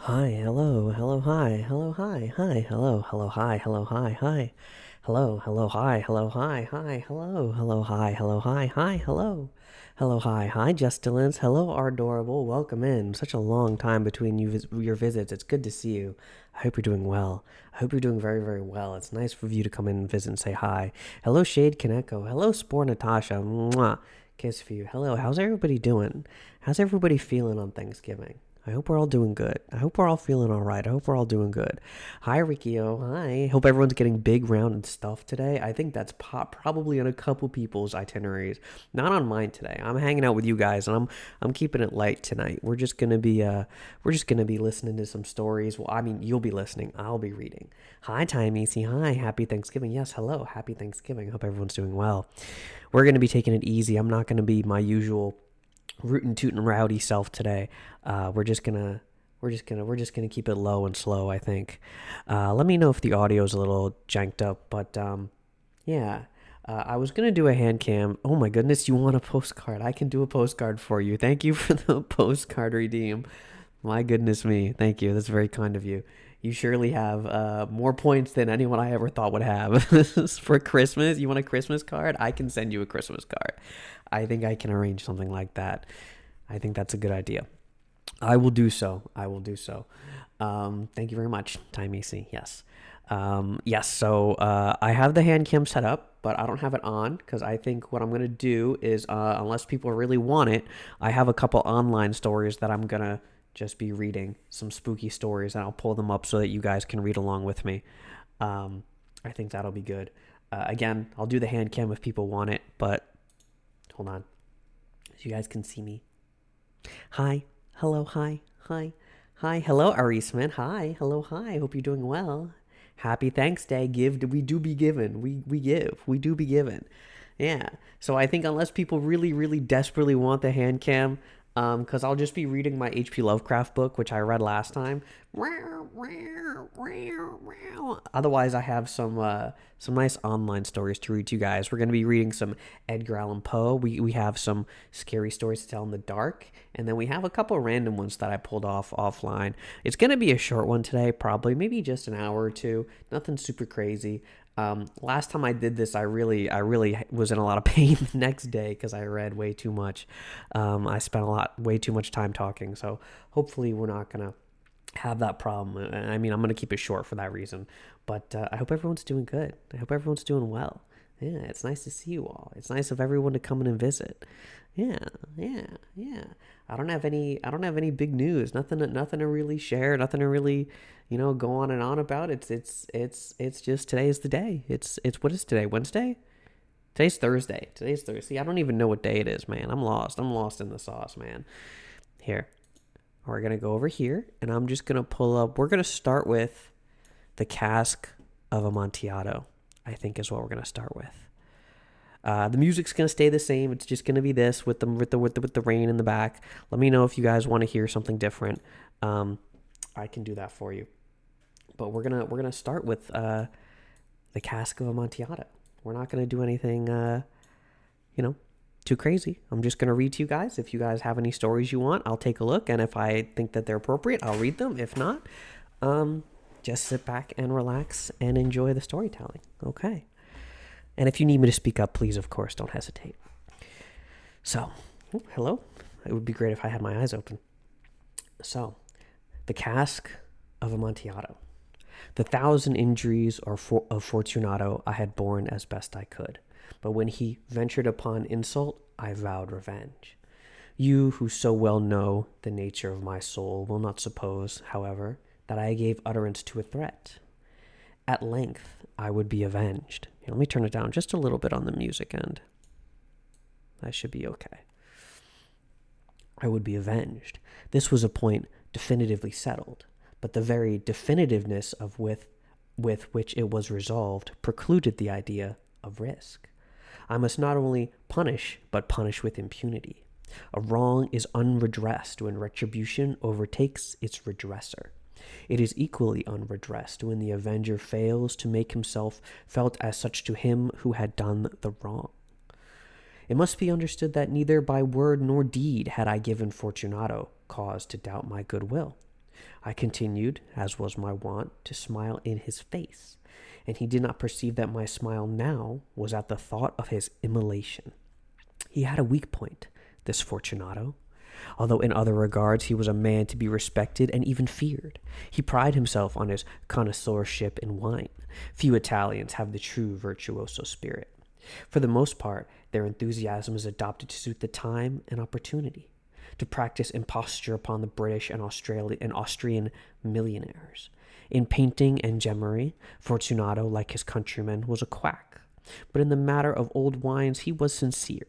Hi, hello, hello, hi, hello, hi, hi, hello, hello, hi, hello, hi, hi, hello, hello, hi, hello, hi, hi, hello, hello, hi, hello, hi, hi, hello, hello, hi, Justilins, hello, our adorable, welcome in. Such a long time between your visits. It's good to see you. I hope you're doing well. I hope you're doing very, very well. It's nice for you to come in and visit and say hi. Hello, Shade Kaneko. Hello, Spore Natasha. Mwah. Kiss for you. Hello, how's everybody doing? How's everybody feeling on Thanksgiving? I hope we're all doing good. I hope we're all feeling all right. I hope we're all doing good. Hi, Rikio. Hi. Hope everyone's getting big, round, stuff today. I think that's probably on a couple people's itineraries. Not on mine today. I'm hanging out with you guys, and I'm keeping it light tonight. We're just gonna be listening to some stories. Well, I mean, you'll be listening. I'll be reading. Hi, Time Easy. Hi. Happy Thanksgiving. Yes. Hello. Happy Thanksgiving. Hope everyone's doing well. We're gonna be taking it easy. I'm not gonna be my usual rootin' tootin' rowdy self today. We're just gonna keep it low and slow. I think. Let me know if the audio is a little janked up, but yeah. I was gonna do a hand cam. Oh my goodness, you want a postcard? I can do a postcard for you. Thank you for the postcard redeem. My goodness me, thank you. That's very kind of you. You surely have more points than anyone I ever thought would have. For Christmas, you want a Christmas card? I can send you a Christmas card. I think I can arrange something like that. I think that's a good idea. I will do so. I will do so. Thank you very much, Time AC. Yes. Yes, so I have the hand cam set up, but I don't have it on because I think what I'm going to do is, unless people really want it, I have a couple online stories that I'm going to just be reading, some spooky stories, and I'll pull them up so that you guys can read along with me. I think that'll be good. Again, I'll do the hand cam if people want it, but hold on. So you guys can see me. Hi. Hello. Hi. Hi. Hi. Hello, Arisman. Hi. Hello. Hi. Hope you're doing well. Happy Thanks Day. Give. We do be given. We give. We do be given. Yeah. So I think unless people really, really desperately want the hand cam, because I'll just be reading my H.P. Lovecraft book, which I read last time. Otherwise, I have some nice online stories to read to you guys. We're going to be reading some Edgar Allan Poe. We have some scary stories to tell in the dark, and then we have a couple random ones that I pulled off offline. It's going to be a short one today, probably maybe just an hour or two. Nothing super crazy. Last time I did this, I really was in a lot of pain the next day because I read way too much. I spent way too much time talking. So hopefully we're not gonna have that problem. I mean, I'm gonna keep it short for that reason. But I hope everyone's doing good. I hope everyone's doing well. Yeah, it's nice to see you all. It's nice of everyone to come in and visit. Yeah, yeah, yeah. I don't have any big news. Nothing to really share. Nothing to really, go on and on about. It's just today's the day. It's what is today? Wednesday? Today's Thursday. Today's Thursday. See, I don't even know what day it is, man. I'm lost. I'm lost in the sauce, man. Here, we're gonna go over here, and I'm just gonna pull up. We're gonna start with the cask of Amontillado. I think is what we're gonna start with. The music's gonna stay the same. It's just gonna be this with the rain in the back. Let me know if you guys want to hear something different. Um, I can do that for you. But we're gonna start with the cask of Amontillado. We're not gonna do anything you know too crazy. I'm just gonna read to you guys. If you guys have any stories you want, I'll take a look, and if I think that they're appropriate, I'll read them. If not, um, just sit back and relax and enjoy the storytelling. Okay. And if you need me to speak up, please, of course, don't hesitate. So, hello. It would be great if I had my eyes open. So, the cask of Amontillado. The thousand injuries of Fortunato I had borne as best I could, but when he ventured upon insult, I vowed revenge. You, who so well know the nature of my soul, will not suppose, however, that I gave utterance to a threat. At length, I would be avenged. Here, let me turn it down just a little bit on the music end. That should be okay. I would be avenged. This was a point definitively settled, but the very definitiveness of with which it was resolved precluded the idea of risk. I must not only punish, but punish with impunity. A wrong is unredressed when retribution overtakes its redresser. It is equally unredressed when the avenger fails to make himself felt as such to him who had done the wrong. It must be understood that neither by word nor deed had I given Fortunato cause to doubt my goodwill. I continued, as was my wont, to smile in his face, and he did not perceive that my smile now was at the thought of his immolation. He had a weak point, this Fortunato. Although in other regards he was a man to be respected and even feared, he prided himself on his connoisseurship in wine. Few Italians have the true virtuoso spirit. For the most part, their enthusiasm is adopted to suit the time and opportunity, to practice imposture upon the British and Austrian millionaires. In painting and gemmery, Fortunato, like his countrymen, was a quack, but in the matter of old wines he was sincere.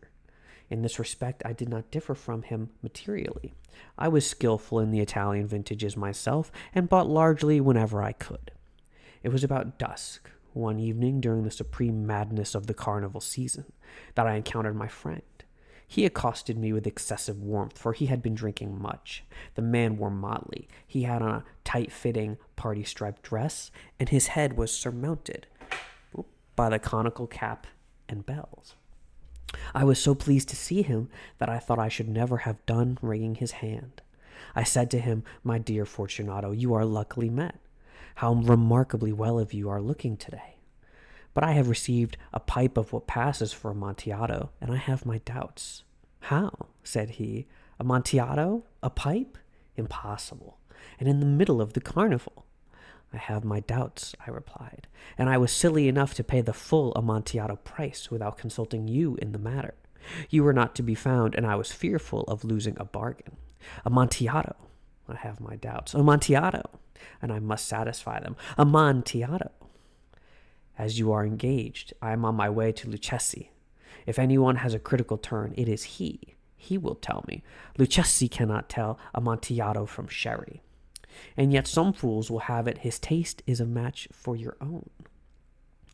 In this respect, I did not differ from him materially. I was skillful in the Italian vintages myself, and bought largely whenever I could. It was about dusk, one evening during the supreme madness of the carnival season, that I encountered my friend. He accosted me with excessive warmth, for he had been drinking much. The man wore motley. He had on a tight-fitting, party-striped dress, and his head was surmounted by the conical cap and bells. I was so pleased to see him that I thought I should never have done wringing his hand. I said to him, "My dear Fortunato, you are luckily met. How remarkably well of you are looking today. But I have received a pipe of what passes for Amontillado, and I have my doubts." "How?" said he. "Amontillado? A pipe? Impossible. And in the middle of the carnival." "I have my doubts," I replied, "and I was silly enough to pay the full Amontillado price without consulting you in the matter. You were not to be found, and I was fearful of losing a bargain. Amontillado. I have my doubts. Amontillado, and I must satisfy them. Amontillado. As you are engaged, I am on my way to Lucchesi. If anyone has a critical turn, it is he. He will tell me. Lucchesi cannot tell Amontillado from sherry. And yet some fools will have it his taste is a match for your own.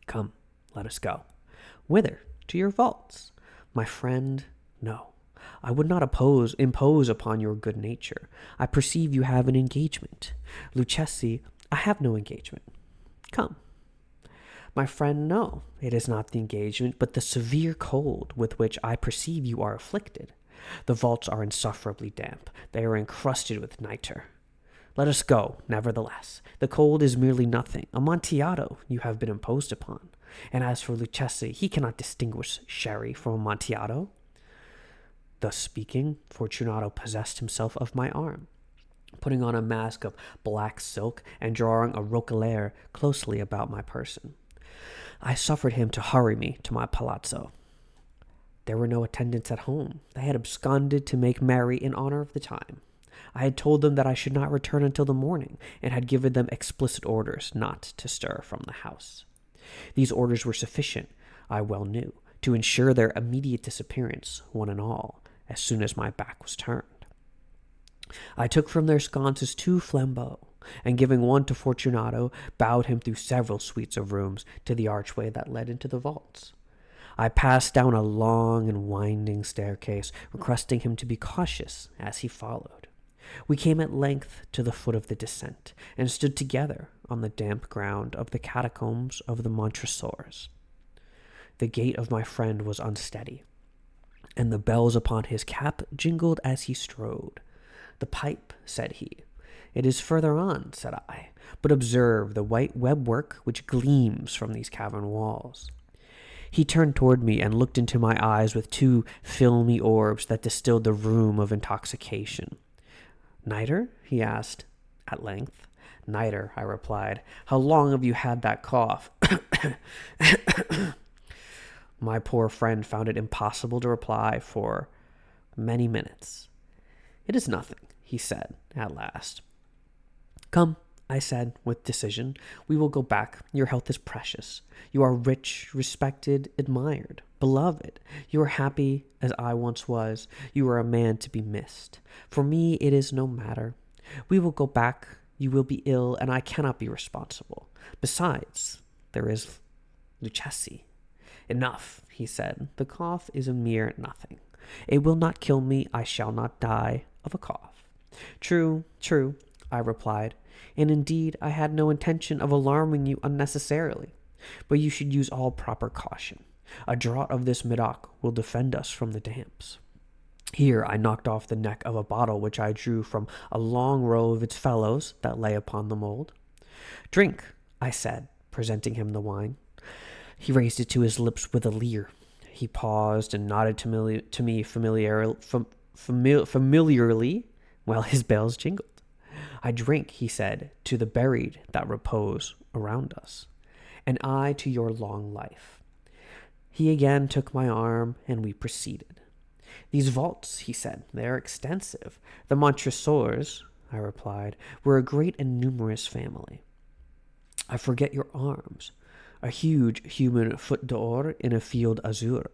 Come, let us go." "Whither? To your vaults?" "My friend, no. I would not impose upon your good nature. I perceive you have an engagement. Lucchesi, I have no engagement. Come." "My friend, no. It is not the engagement, but the severe cold with which I perceive you are afflicted. The vaults are insufferably damp. They are encrusted with nitre. Let us go, nevertheless. The cold is merely nothing. Amontillado you have been imposed upon. And as for Lucchesi, he cannot distinguish sherry from Amontillado." Thus speaking, Fortunato possessed himself of my arm, putting on a mask of black silk and drawing a roquelaire closely about my person. I suffered him to hurry me to my palazzo. There were no attendants at home. They had absconded to make merry in honor of the time. I had told them that I should not return until the morning, and had given them explicit orders not to stir from the house. These orders were sufficient, I well knew, to ensure their immediate disappearance, one and all, as soon as my back was turned. I took from their sconces 2 flambeaux, and giving one to Fortunato, bowed him through several suites of rooms to the archway that led into the vaults. I passed down a long and winding staircase, requesting him to be cautious as he followed. We came at length to the foot of the descent, and stood together on the damp ground of the catacombs of the Montresors. The gait of my friend was unsteady, and the bells upon his cap jingled as he strode. "The pipe," said he. "It is further on," said I, "but observe the white webwork which gleams from these cavern walls." He turned toward me and looked into my eyes with 2 filmy orbs that distilled the rheum of intoxication. "Nitre?" he asked, at length. "Nitre," I replied. "How long have you had that cough?" My poor friend found it impossible to reply for many minutes. "It is nothing," he said, at last. "Come," I said, with decision. "We will go back. Your health is precious. You are rich, respected, admired, beloved. You are happy as I once was. You are a man to be missed. For me, it is no matter. We will go back. You will be ill, and I cannot be responsible. Besides, there is Lucchesi." "Enough," he said. "The cough is a mere nothing. It will not kill me. I shall not die of a cough." True, I replied. "And indeed, I had no intention of alarming you unnecessarily. But you should use all proper caution. A draught of this Medoc will defend us from the damps." Here I knocked off the neck of a bottle which I drew from a long row of its fellows that lay upon the mold. "Drink," I said, presenting him the wine. He raised it to his lips with a leer. He paused and nodded to me familiarly while his bells jingled. "I drink," he said, "to the buried that repose around us, and I to your long life." He again took my arm, and we proceeded. "These vaults," he said, "they are extensive. The Montresors," I replied, "were a great and numerous family." "I forget your arms. A huge human foot d'or in a field azure.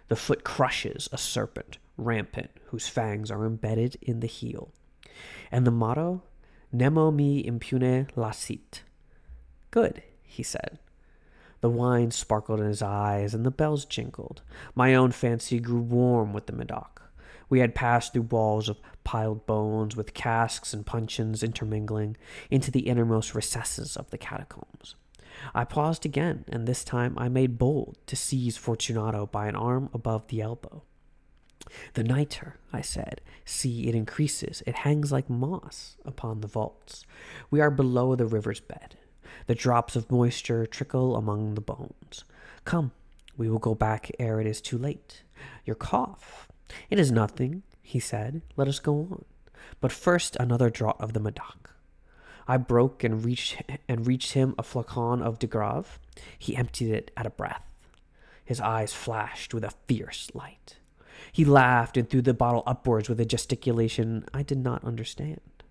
The foot crushes a serpent, rampant, whose fangs are embedded in the heel. And the motto, Nemo me impune lacet." "Good," he said. The wine sparkled in his eyes, and the bells jingled. My own fancy grew warm with the Medoc. We had passed through walls of piled bones, with casks and puncheons intermingling, into the innermost recesses of the catacombs. I paused again, and this time I made bold to seize Fortunato by an arm above the elbow. "The nitre," I said. "See, it increases. It hangs like moss upon the vaults. We are below the river's bed. The drops of moisture trickle among the bones. Come, we will go back ere it is too late. Your cough." "It is nothing," he said. "Let us go on. But first another draught of the Medoc." I broke and reached him a flacon of De Grave. He emptied it at a breath. His eyes flashed with a fierce light. He laughed and threw the bottle upwards with a gesticulation I did not understand.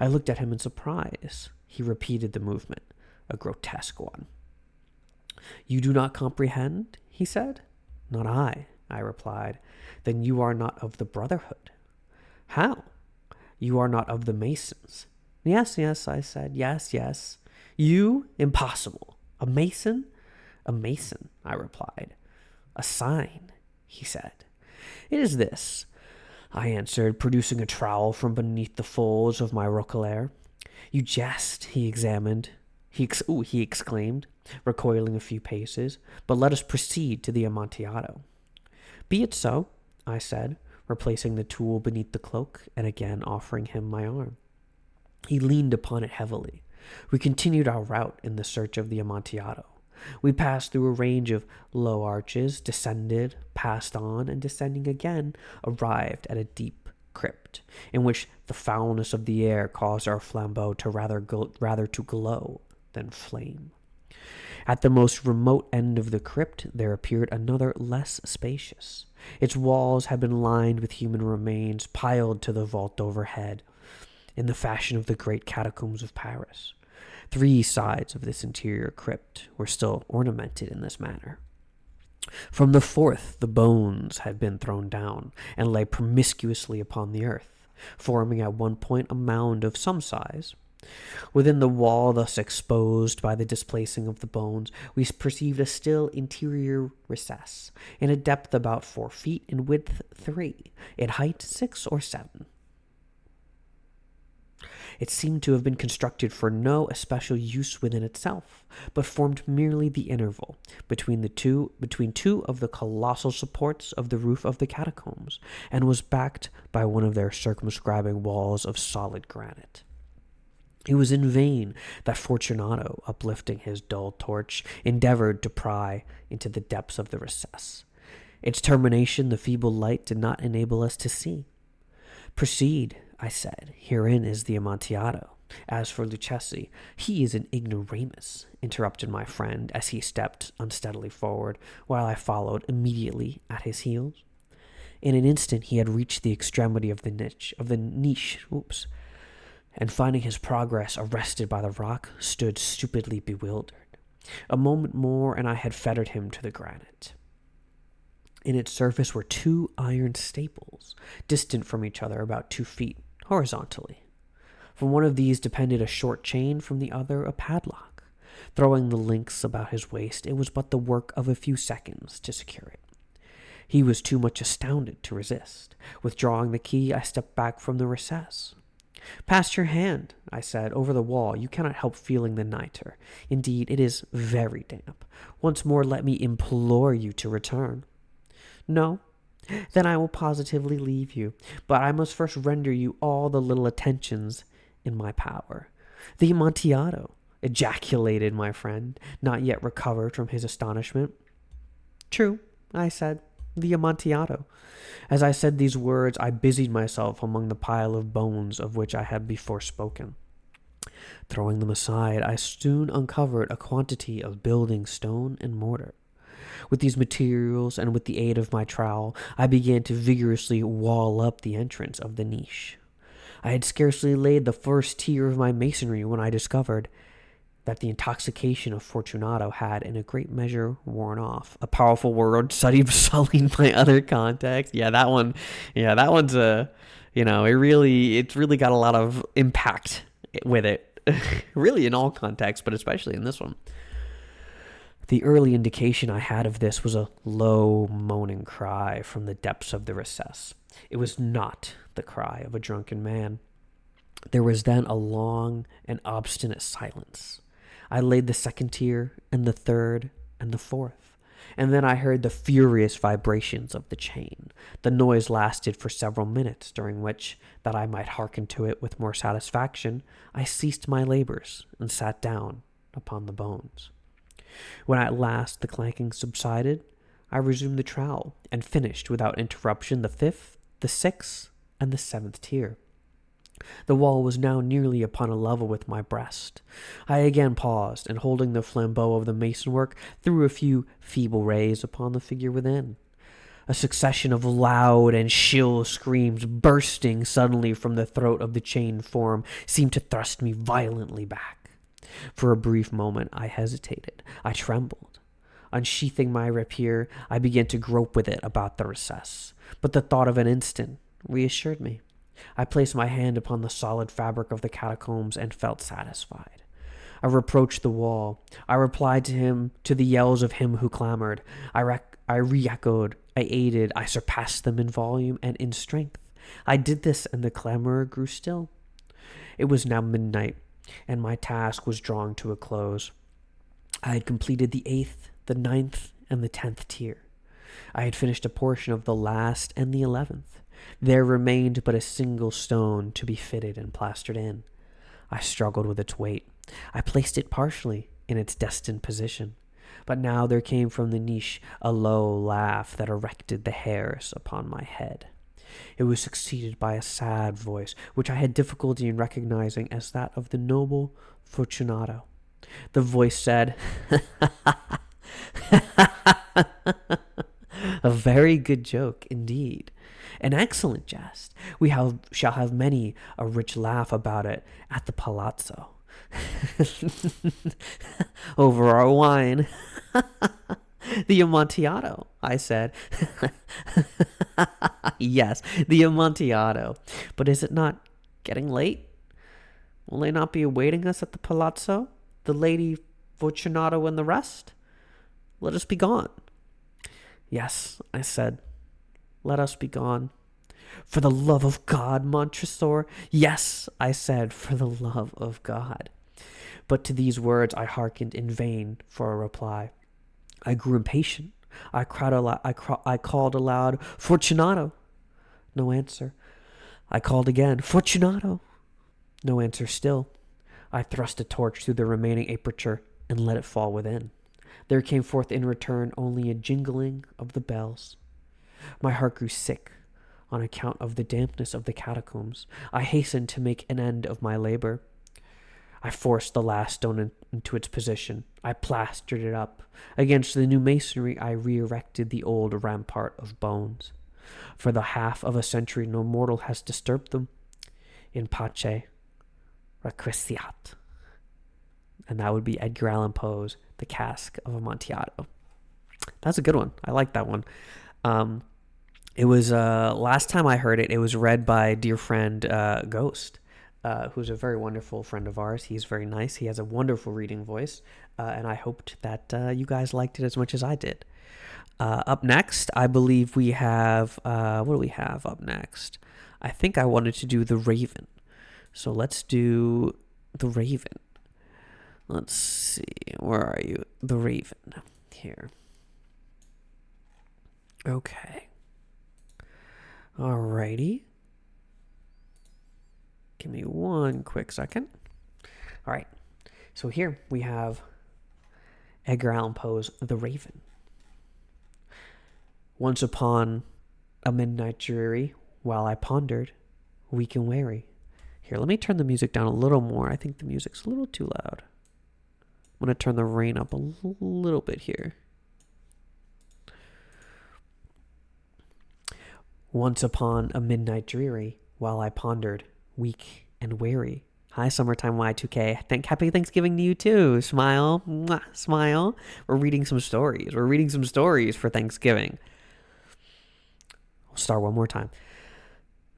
I looked at him in surprise. He repeated the movement, a grotesque one. "You do not comprehend?" he said. "Not I replied. "Then you are not of the Brotherhood." "How?" "You are not of the Masons." Yes, I said. Yes. "You? Impossible. A Mason?" "A Mason," I replied. "A sign," he said. "It is this," I answered, producing a trowel from beneath the folds of my roquelaire. "You jest," he exclaimed, recoiling a few paces. "But let us proceed to the Amontillado." "Be it so," I said, replacing the tool beneath the cloak and again offering him my arm. He leaned upon it heavily. We continued our route in the search of the Amontillado. We passed through a range of low arches, descended, passed on, and descending again, arrived at a deep crypt, in which the foulness of the air caused our flambeaux to rather to glow than flame. At the most remote end of the crypt there appeared another less spacious. Its walls had been lined with human remains piled to the vault overhead, in the fashion of the great catacombs of Paris. 3 sides of this interior crypt were still ornamented in this manner. From the 4th the bones had been thrown down and lay promiscuously upon the earth, forming at one point a mound of some size. Within the wall thus exposed by the displacing of the bones, we perceived a still interior recess, in a depth about 4 feet, in width 3, in height 6 or 7. It seemed to have been constructed for no especial use within itself, but formed merely the interval between two of the colossal supports of the roof of the catacombs, and was backed by one of their circumscribing walls of solid granite. It was in vain that Fortunato, uplifting his dull torch, endeavored to pry into the depths of the recess. Its termination the feeble light did not enable us to see. "Proceed," I said. "Herein is the Amontillado. As for Luchesi, he is an ignoramus," interrupted my friend as he stepped unsteadily forward, while I followed immediately at his heels. In an instant he had reached the extremity of the niche, and finding his progress arrested by the rock, stood stupidly bewildered. A moment more, and I had fettered him to the granite. In its surface were 2 iron staples, distant from each other about 2 feet, horizontally. From one of these depended a short chain, from the other a padlock. Throwing the links about his waist, it was but the work of a few seconds to secure it. He was too much astounded to resist. Withdrawing the key, I stepped back from the recess. "Pass your hand," I said, "over the wall. You cannot help feeling the nitre. Indeed, it is very damp. Once more let me implore you to return." "No, Then I will positively leave you, but I must first render you all the little attentions in my power. The Amontillado, ejaculated my friend, not yet recovered from his astonishment. True, I said, the Amontillado. As I said these words, I busied myself among the pile of bones of which I had before spoken. Throwing them aside, I soon uncovered a quantity of building stone and mortar. With these materials and with the aid of my trowel, I began to vigorously wall up the entrance of the niche. I had scarcely laid the first tier of my masonry when I discovered that the intoxication of Fortunato had in a great measure worn off. A powerful word sullied my other context. That one's it's really got a lot of impact with it. Really in all contexts, but especially in this one. The early indication I had of this was a low, moaning cry from the depths of the recess. It was not the cry of a drunken man. There was then a long and obstinate silence. I laid the second tier, and the third, and the fourth, and then I heard the furious vibrations of the chain. The noise lasted for several minutes, during which, that I might hearken to it with more satisfaction, I ceased my labors and sat down upon the bones. When at last the clanking subsided, I resumed the trowel and finished without interruption the fifth, the sixth, and the seventh tier. The wall was now nearly upon a level with my breast. I again paused, and holding the flambeau of the mason-work, threw a few feeble rays upon the figure within. A succession of loud and shrill screams bursting suddenly from the throat of the chained form seemed to thrust me violently back. For a brief moment I hesitated. I trembled. Unsheathing my rapier, I began to grope with it about the recess, but the thought of an instant reassured me. I placed my hand upon the solid fabric of the catacombs and felt satisfied. I reproached the wall. I replied to the yells of him who clamored. I re-echoed. I aided. I surpassed them in volume and in strength. I did this, and the clamorer grew still. It was now midnight, and my task was drawing to a close. I had completed the 8th, the 9th, and the 10th tier. I had finished a portion of the last and the 11th. There remained but a single stone to be fitted and plastered in. I struggled with its weight. I placed it partially in its destined position. But now there came from the niche a low laugh that erected the hairs upon my head. It was succeeded by a sad voice, which I had difficulty in recognizing as that of the noble Fortunato. The voice said, "A very good joke indeed. An excellent jest. We shall have many a rich laugh about it at the palazzo. Over our wine." "The Amontillado," I said. "Yes, the Amontillado. But is it not getting late? Will they not be awaiting us at the palazzo, the Lady Fortunato and the rest? Let us be gone." "Yes," I said. "Let us be gone." "For the love of God, Montresor." "Yes," I said, "for the love of God." But to these words I hearkened in vain for a reply. I grew impatient. I called aloud, "Fortunato!" No answer. I called again, "Fortunato!" No answer still. I thrust a torch through the remaining aperture and let it fall within. There came forth in return only a jingling of the bells. My heart grew sick on account of the dampness of the catacombs. I hastened to make an end of my labor. I forced the last stone into its position. I plastered it up. Against the new masonry, I re-erected the old rampart of bones. For the half of a century, no mortal has disturbed them. In pace requiescat. And that would be Edgar Allan Poe's The Cask of Amontillado. That's a good one. I like that one. It was, last time I heard it, it was read by a dear friend, Ghost, who's a very wonderful friend of ours. He's very nice. He has a wonderful reading voice, and I hoped that you guys liked it as much as I did. Up next, I believe we have, what do we have up next? I think I wanted to do The Raven. So let's do The Raven. Let's see, where are you? The Raven, here. Okay. Alrighty. Give me one quick second. All right. So here we have Edgar Allan Poe's The Raven. Once upon a midnight dreary, while I pondered, weak and weary. Here, let me turn the music down a little more. I think the music's a little too loud. I'm going to turn the rain up a little bit here. Once upon a midnight dreary, while I pondered, weak and weary. Hi, Summertime Y2K. Happy Thanksgiving to you too. Smile. Mwah, smile. We're reading some stories. We're reading some stories for Thanksgiving. We'll start one more time.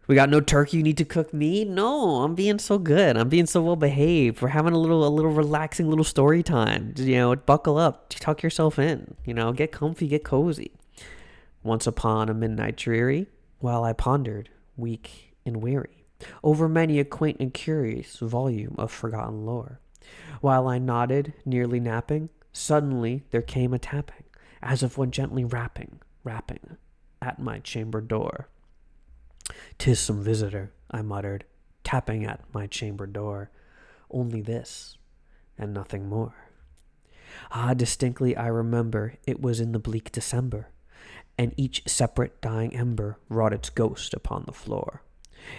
We got no turkey. You need to cook me? No, I'm being so good. I'm being so well behaved. We're having a little relaxing little story time. Buckle up. Tuck yourself in. Get comfy, get cozy. Once upon a midnight dreary, while I pondered, weak and weary, over many a quaint and curious volume of forgotten lore. While I nodded, nearly napping, suddenly there came a tapping, as of one gently rapping at my chamber door. "'Tis some visitor," I muttered, tapping at my chamber door. Only this, and nothing more. Distinctly I remember it was in the bleak December, and each separate dying ember wrought its ghost upon the floor.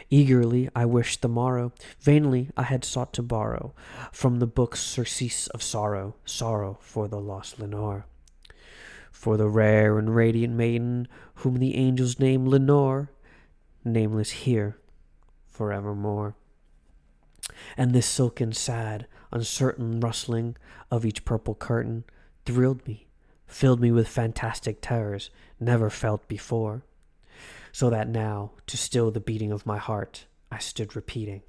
Eagerly I wished the morrow, vainly I had sought to borrow from the book's surcease of sorrow for the lost Lenore. For the rare and radiant maiden whom the angels name Lenore, nameless here forevermore. And this silken, sad, uncertain rustling of each purple curtain thrilled me, filled me with fantastic terrors never felt before. So that now, to still the beating of my heart, I stood repeating,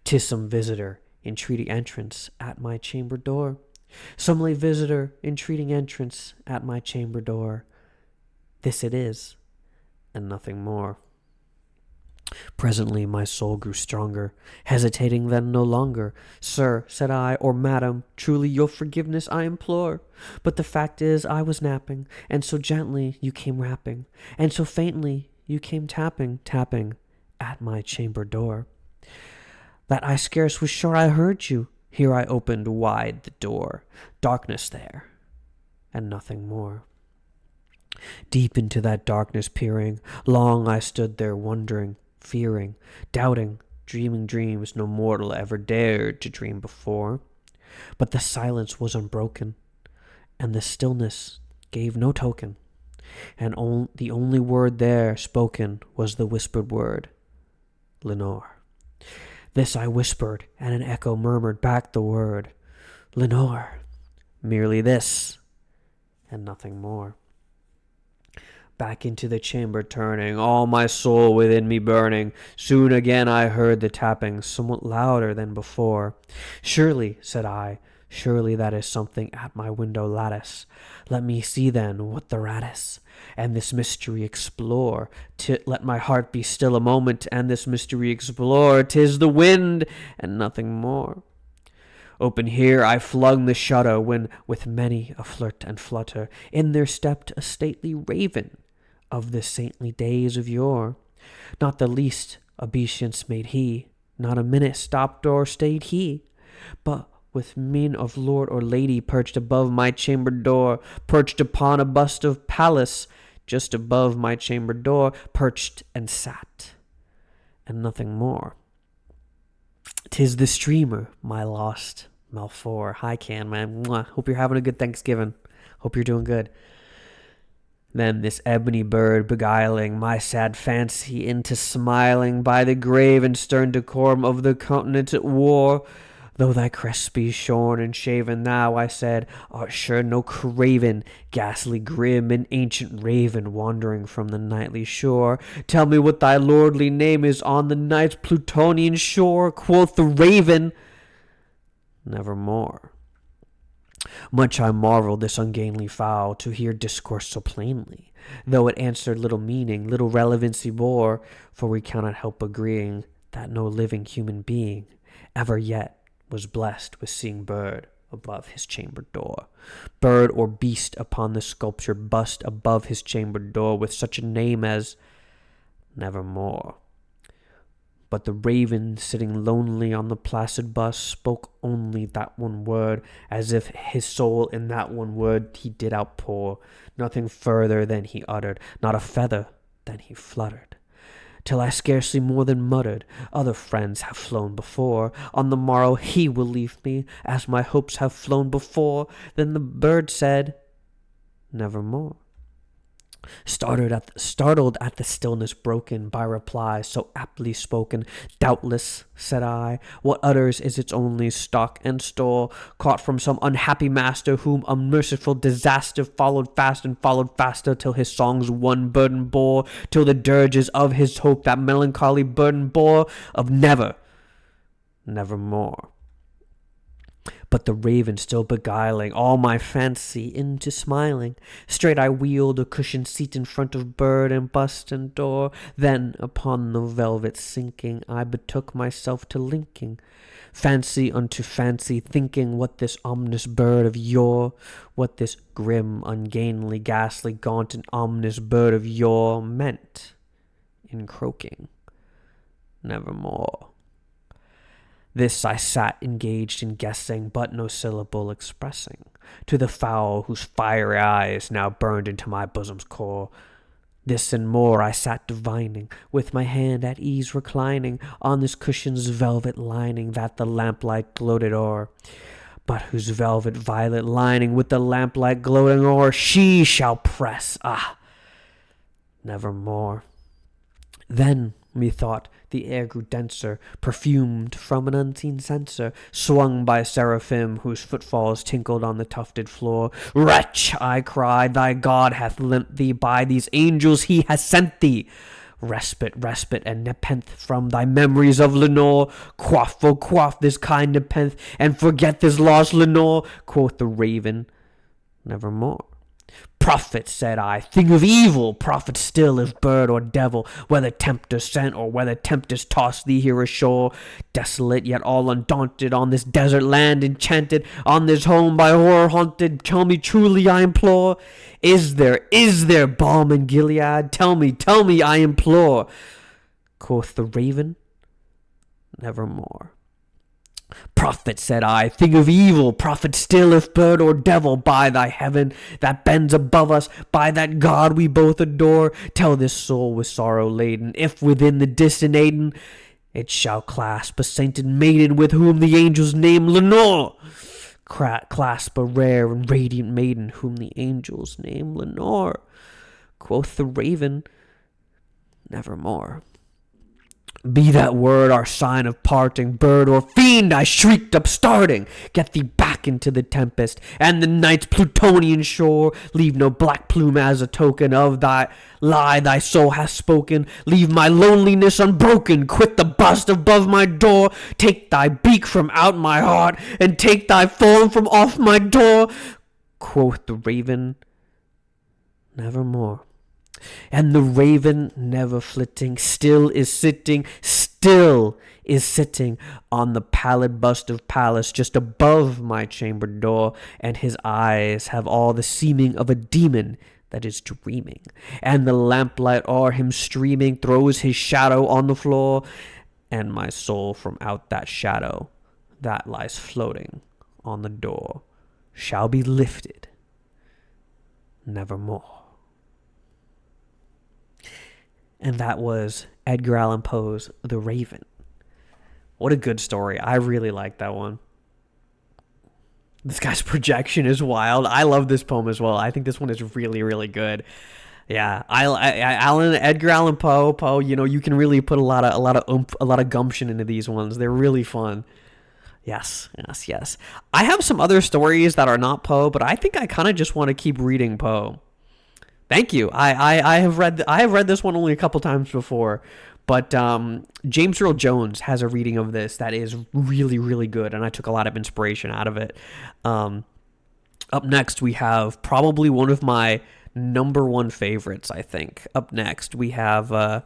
"'Tis some visitor entreating entrance at my chamber door. Some late visitor entreating entrance at my chamber door. This it is, and nothing more." Presently my soul grew stronger, hesitating then no longer. "Sir," said I, "or madam, truly your forgiveness I implore. But the fact is I was napping, and so gently you came rapping, and so faintly you came tapping at my chamber door, that I scarce was sure I heard you. Here I opened wide the door. Darkness there, and nothing more. Deep into that darkness peering, long I stood there wondering, fearing, doubting, dreaming dreams no mortal ever dared to dream before. But the silence was unbroken, and the stillness gave no token, and the only word there spoken was the whispered word, Lenore. This I whispered, and an echo murmured back the word, Lenore. Merely this, and nothing more. Back into the chamber turning, all my soul within me burning, soon again I heard the tapping, somewhat louder than before. "Surely," said I, "surely that is something at my window lattice. Let me see then what the rat is, and this mystery explore. Let my heart be still a moment, and this mystery explore. 'Tis the wind, and nothing more." Open here I flung the shutter, when with many a flirt and flutter in there stepped a stately raven of the saintly days of yore. Not the least obeisance made he, not a minute stopped or stayed he, but with mien of lord or lady perched above my chamber door, perched upon a bust of Pallas, just above my chamber door, perched and sat, and nothing more. "'Tis the streamer, my lost Malfour." Hi, Can, man. Mwah. Hope you're having a good Thanksgiving. Hope you're doing good. Then this ebony bird beguiling my sad fancy into smiling, by the grave and stern decorum of the continent it wore. "Though thy crest be shorn and shaven, thou," I said, "art sure no craven, ghastly grim and ancient raven, wandering from the nightly shore. Tell me what thy lordly name is on the night's Plutonian shore." Quoth the raven, "Nevermore." Much I marveled this ungainly fowl to hear discourse so plainly, though it answered little meaning, little relevancy bore, for we cannot help agreeing that no living human being ever yet was blessed with seeing bird above his chamber door, bird or beast upon the sculptured bust above his chamber door, with such a name as nevermore. But the raven, sitting lonely on the placid bust, spoke only that one word, as if his soul in that one word he did outpour. Nothing further than he uttered, not a feather than he fluttered. Till I scarcely more than muttered, other friends have flown before. On the morrow he will leave me, as my hopes have flown before. Then the bird said, nevermore. Startled at the stillness broken by replies so aptly spoken. Doubtless, said I, what utters is its only stock and store, caught from some unhappy master, whom unmerciful disaster followed fast and followed faster, till his songs one burden bore, till the dirges of his hope that melancholy burden bore, of never, nevermore. But the raven still beguiling all my fancy into smiling, straight I wheeled a cushioned seat in front of bird and bust and door. Then, upon the velvet sinking, I betook myself to linking fancy unto fancy, thinking what this ominous bird of yore, what this grim, ungainly, ghastly, gaunt, and ominous bird of yore meant in croaking nevermore. This I sat engaged in guessing, but no syllable expressing to the fowl whose fiery eyes now burned into my bosom's core. This and more I sat divining, with my hand at ease reclining on this cushion's velvet lining that the lamplight gloated o'er, but whose velvet violet lining with the lamplight gloating o'er she shall press, nevermore. Then, methought, the air grew denser, perfumed from an unseen censer, swung by seraphim whose footfalls tinkled on the tufted floor. Wretch, I cried, thy God hath lent thee, by these angels he has sent thee respite, and nepenthe from thy memories of Lenore. Quaff, oh quaff this kind nepenthe, and forget this lost Lenore, quoth the raven, nevermore. Prophet, said I, thing of evil, prophet still, if bird or devil, whether tempter sent or whether tempest tossed thee here ashore, desolate yet all undaunted, on this desert land enchanted, on this home by horror haunted, tell me truly, I implore, is there balm in Gilead? Tell me, I implore. Quoth the raven, nevermore. Prophet, said I, thing of evil, prophet still, if bird or devil, by thy heaven that bends above us, by that God we both adore, tell this soul with sorrow laden, if within the distant Aidenn it shall clasp a sainted maiden, with whom the angels name Lenore. Clasp a rare and radiant maiden, whom the angels name Lenore. Quoth the raven, nevermore. Be that word our sign of parting, bird or fiend, I shrieked upstarting. Get thee back into the tempest, and the night's Plutonian shore. Leave no black plume as a token of thy lie thy soul hath spoken. Leave my loneliness unbroken. Quit the bust above my door. Take thy beak from out my heart, and take thy form from off my door. Quoth the raven, nevermore. And the raven, never flitting, still is sitting on the pallid bust of Pallas just above my chamber door, and his eyes have all the seeming of a demon that is dreaming, and the lamplight o'er him streaming throws his shadow on the floor, and my soul from out that shadow that lies floating on the door shall be lifted nevermore. And that was Edgar Allan Poe's The Raven. What a good story. I really like that one. This guy's projection is wild. I love this poem as well. I think this one is really, really good. Yeah, Edgar Allan Poe. You know, you can really put a lot of oomph, a lot of gumption into these ones. They're really fun. Yes. I have some other stories that are not Poe, but I think I kind of just want to keep reading Poe. Thank you. I have read this one only a couple times before, but James Earl Jones has a reading of this that is really, really good, and I took a lot of inspiration out of it. Up next, we have probably one of my number one favorites, I think. Up next, we have The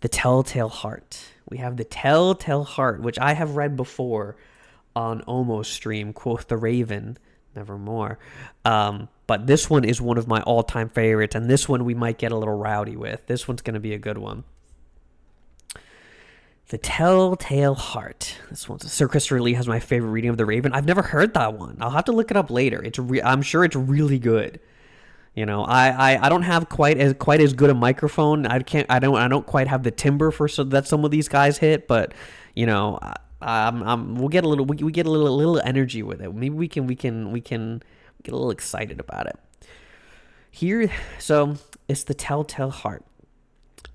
Telltale Heart. We have The Telltale Heart, which I have read before on Almost Stream, quoth the Raven, nevermore. But this one is one of my all-time favorites, and this one we might get a little rowdy with. This one's going to be a good one. The Telltale Heart. This one's Sir Christopher Lee has my favorite reading of The Raven. I've never heard that one. I'll have to look it up later. I'm sure it's really good. You know, I don't have quite as good a microphone. I don't quite have the timbre for that some of these guys hit, but you know, we'll get a little we get a little energy with it. Maybe we can get a little excited about it. Here, so it's The Telltale Heart.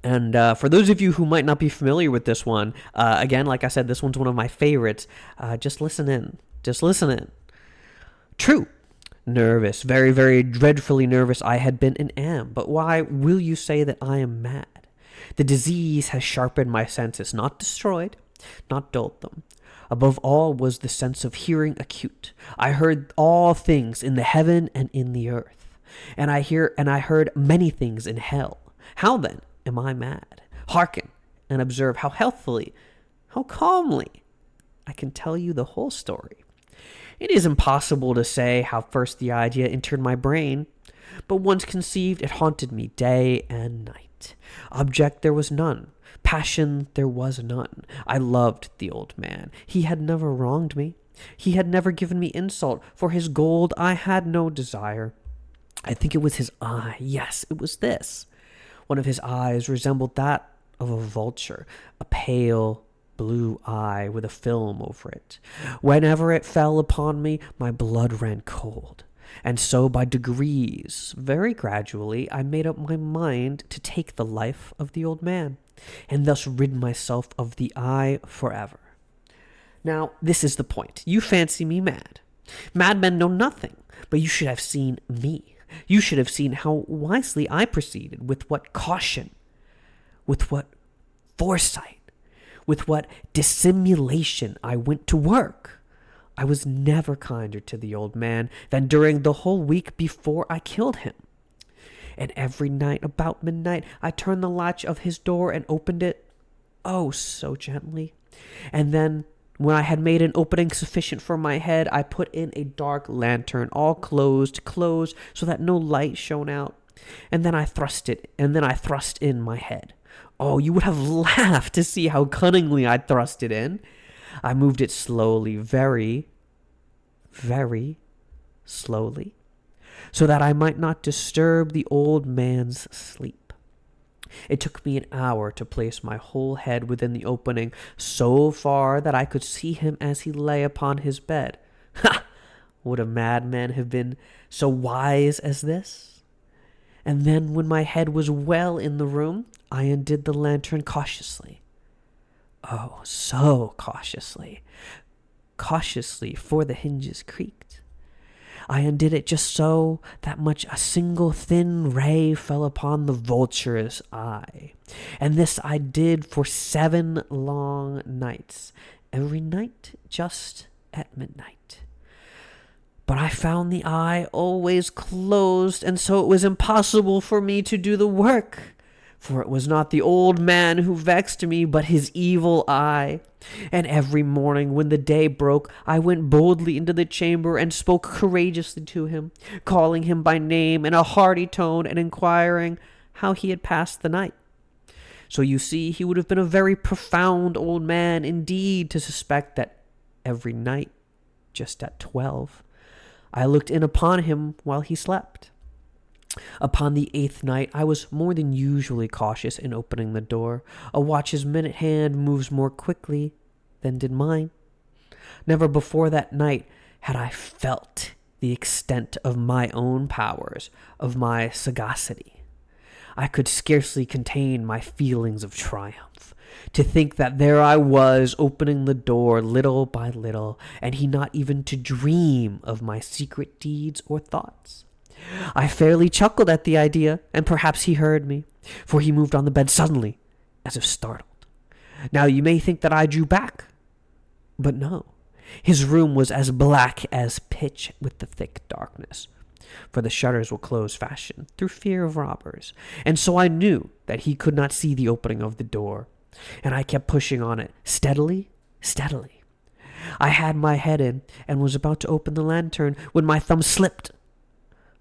And for those of you who might not be familiar with this one, again, like I said, this one's one of my favorites. Just listen in. True. Nervous, very, very dreadfully nervous I had been and am, but why will you say that I am mad? The disease has sharpened my senses, not destroyed, not dulled them. Above all was the sense of hearing acute. I heard all things in the heaven and in the earth, and I heard many things in hell. How then am I mad? Hearken and observe how healthily, how calmly I can tell you the whole story. It is impossible to say how first the idea entered my brain, but once conceived, it haunted me day and night. Object there was none. Passion there was none. I loved the old man. He had never wronged me. He had never given me insult. For his gold I had no desire. I think it was his eye. Yes, it was this. One of his eyes resembled that of a vulture, a pale blue eye with a film over it. Whenever it fell upon me, my blood ran cold. And so by degrees, very gradually, I made up my mind to take the life of the old man, and thus rid myself of the eye forever. Now, this is the point. You fancy me mad. Madmen know nothing, but you should have seen me. You should have seen how wisely I proceeded, with what caution, with what foresight, with what dissimulation I went to work. I was never kinder to the old man than during the whole week before I killed him. And every night about midnight I turned the latch of his door and opened it, oh, so gently. And then, when I had made an opening sufficient for my head, I put in a dark lantern, all closed, so that no light shone out. And then I thrust in my head. Oh, you would have laughed to see how cunningly I thrust it in. I moved it slowly, very, very slowly, so that I might not disturb the old man's sleep. It took me an hour to place my whole head within the opening, so far that I could see him as he lay upon his bed. Ha! Would a madman have been so wise as this? And then, when my head was well in the room, I undid the lantern cautiously. Oh, so cautiously. Cautiously, for the hinges creaked. I undid it just so that a single thin ray fell upon the vulture's eye. And this I did for 7 long nights, every night just at midnight. But I found the eye always closed, and so it was impossible for me to do the work. For it was not the old man who vexed me, but his evil eye. And every morning when the day broke, I went boldly into the chamber and spoke courageously to him, calling him by name in a hearty tone and inquiring how he had passed the night. So you see, he would have been a very profound old man indeed to suspect that every night, just at 12, I looked in upon him while he slept. Upon the 8th night, I was more than usually cautious in opening the door. A watch's minute hand moves more quickly than did mine. Never before that night had I felt the extent of my own powers, of my sagacity. I could scarcely contain my feelings of triumph. To think that there I was, opening the door little by little, and he not even to dream of my secret deeds or thoughts. I fairly chuckled at the idea, and perhaps he heard me, for he moved on the bed suddenly, as if startled. Now you may think that I drew back, but no. His room was as black as pitch with the thick darkness, for the shutters were close-fastened through fear of robbers, and so I knew that he could not see the opening of the door, and I kept pushing on it steadily. I had my head in and was about to open the lantern when my thumb slipped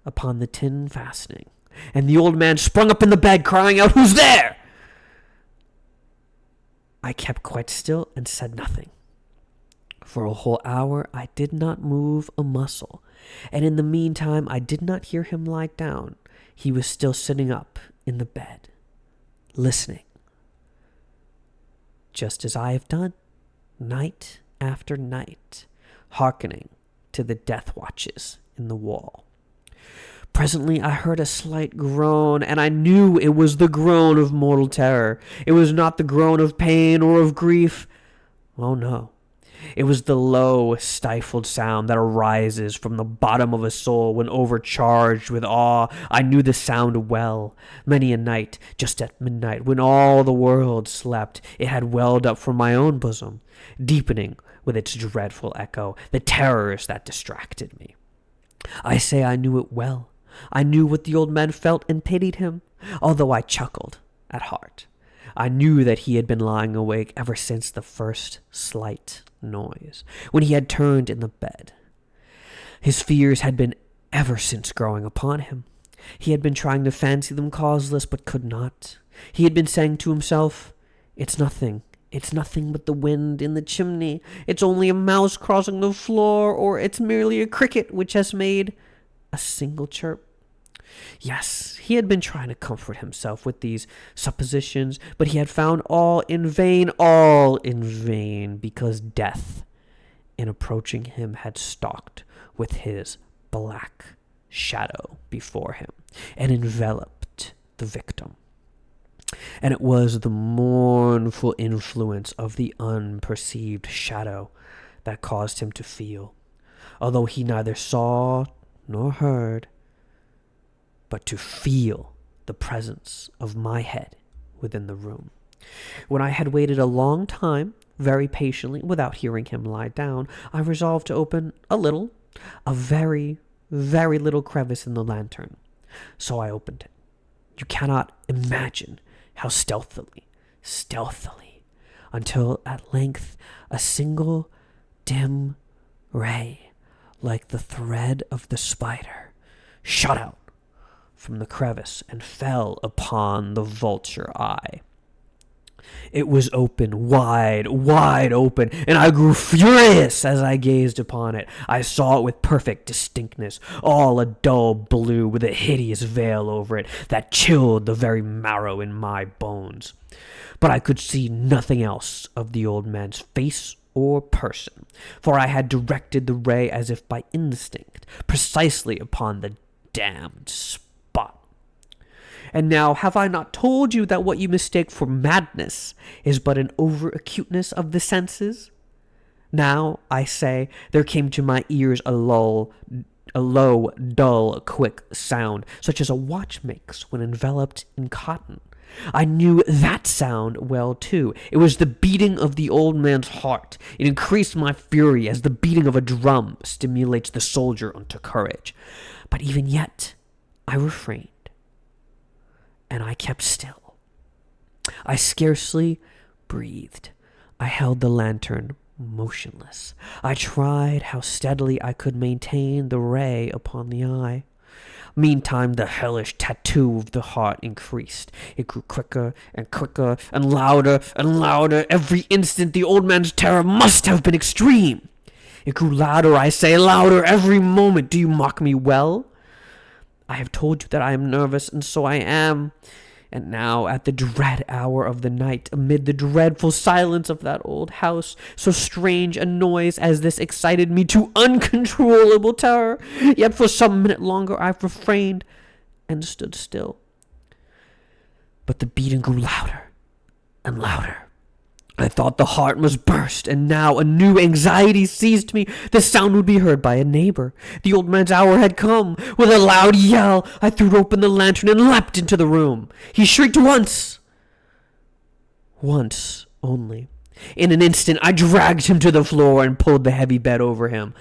upon the tin fastening, and the old man sprung up in the bed, crying out, "Who's there?" I kept quite still and said nothing. For a whole hour I did not move a muscle, and in the meantime I did not hear him lie down. He was still sitting up in the bed, listening, just as I have done, night after night, hearkening to the death watches in the wall. Presently I heard a slight groan, and I knew it was the groan of mortal terror. It was not the groan of pain or of grief. Oh no. It was the low, stifled sound that arises from the bottom of a soul when overcharged with awe. I knew the sound well. Many a night, just at midnight, when all the world slept, it had welled up from my own bosom, deepening with its dreadful echo the terrors that distracted me. I say I knew it well. I knew what the old man felt and pitied him, although I chuckled at heart. I knew that he had been lying awake ever since the first slight noise, when he had turned in the bed. His fears had been ever since growing upon him. He had been trying to fancy them causeless, but could not. He had been saying to himself, "It's nothing but the wind in the chimney. It's only a mouse crossing the floor, or it's merely a cricket which has made a single chirp." Yes, he had been trying to comfort himself with these suppositions, but he had found all in vain, because death, in approaching him, had stalked with his black shadow before him and enveloped the victim. And it was the mournful influence of the unperceived shadow that caused him to feel, although he neither saw nor heard, but to feel the presence of my head within the room. When I had waited a long time, very patiently, without hearing him lie down, I resolved to open a very, very little crevice in the lantern. So I opened it. You cannot imagine how stealthily, until at length a single dim ray, like the thread of the spider, shot out from the crevice and fell upon the vulture eye. It was open, wide open, and I grew furious as I gazed upon it. I saw it with perfect distinctness, all a dull blue with a hideous veil over it that chilled the very marrow in my bones. But I could see nothing else of the old man's face or person, for I had directed the ray as if by instinct, precisely upon the damned spot. And now, have I not told you that what you mistake for madness is but an over-acuteness of the senses? Now, I say, there came to my ears a low, dull, quick sound, such as a watch makes when enveloped in cotton. I knew that sound well, too. It was the beating of the old man's heart. It increased my fury as the beating of a drum stimulates the soldier unto courage. But even yet, I refrained, and I kept still. I scarcely breathed. I held the lantern motionless. I tried how steadily I could maintain the ray upon the eye. Meantime, the hellish tattoo of the heart increased. It grew quicker and quicker and louder and louder. Every instant the old man's terror must have been extreme. It grew louder, I say, louder every moment. Do you mock me well? I have told you that I am nervous, and so I am. And now, at the dread hour of the night, amid the dreadful silence of that old house, so strange a noise as this excited me to uncontrollable terror. Yet for some minute longer I refrained and stood still. But the beating grew louder and louder. I thought the heart must burst, and now a new anxiety seized me. The sound would be heard by a neighbor. The old man's hour had come. With a loud yell, I threw open the lantern and leapt into the room. He shrieked once only. In an instant, I dragged him to the floor and pulled the heavy bed over him.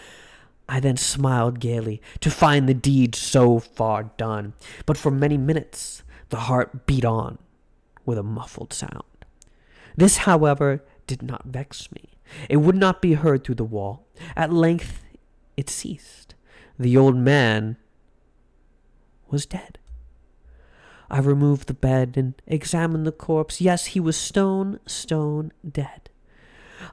I then smiled gaily to find the deed so far done. But for many minutes, the heart beat on with a muffled sound. This, however, did not vex me. It would not be heard through the wall. At length it ceased. The old man was dead. I removed the bed and examined the corpse. Yes, he was stone dead.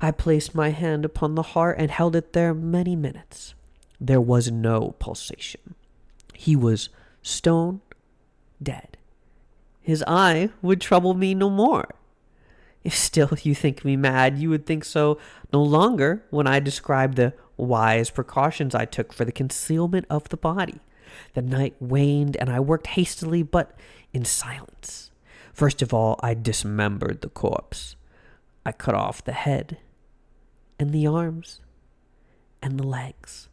I placed my hand upon the heart and held it there many minutes. There was no pulsation. He was stone dead. His eye would trouble me no more. If still you think me mad, you would think so no longer when I describe the wise precautions I took for the concealment of the body. The night waned, and I worked hastily, but in silence. First of all, I dismembered the corpse. I cut off the head, and the arms, and the legs.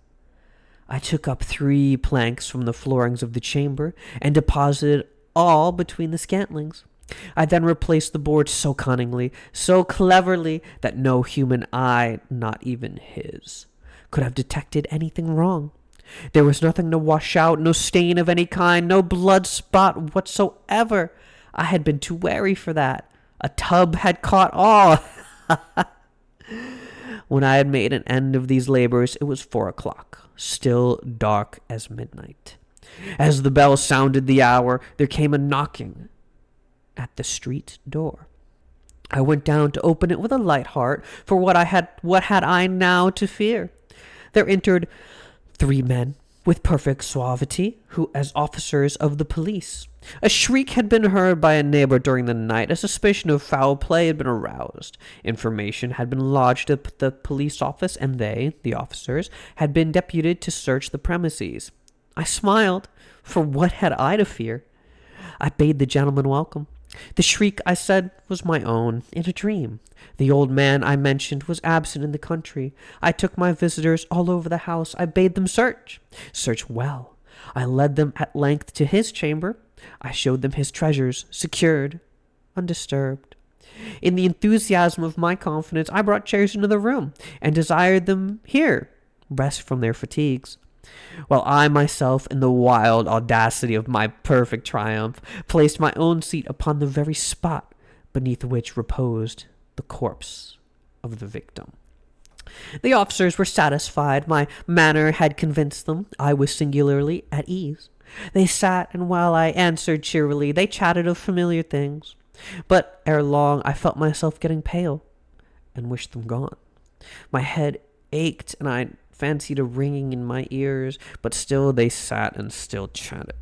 I took up 3 planks from the floorings of the chamber, and deposited all between the scantlings. I then replaced the boards so cunningly, so cleverly, that no human eye, not even his, could have detected anything wrong. There was nothing to wash out, no stain of any kind, no blood spot whatsoever. I had been too wary for that. A tub had caught all. When I had made an end of these labors, it was 4 o'clock, still dark as midnight. As the bell sounded the hour, there came a knocking at the street door. I went down to open it with a light heart, for what had I now to fear? There entered 3 men with perfect suavity, who as officers of the police. A shriek had been heard by a neighbor during the night. A suspicion of foul play had been aroused. Information had been lodged at the police office, and they, the officers, had been deputed to search the premises. I smiled, for what had I to fear? I bade the gentleman welcome. The shriek, I said, was my own, in a dream. The old man I mentioned was absent in the country. I took my visitors all over the house. I bade them search well. I led them at length to his chamber. I showed them his treasures, secured, undisturbed. In the enthusiasm of my confidence, I brought chairs into the room, and desired them here rest from their fatigues, while I myself, in the wild audacity of my perfect triumph, placed my own seat upon the very spot beneath which reposed the corpse of the victim. The officers were satisfied. My manner had convinced them. I was singularly at ease. They sat, and while I answered cheerily, they chatted of familiar things. But ere long I felt myself getting pale, and wished them gone. My head ached, and I fancied a ringing in my ears, but still they sat and still chatted.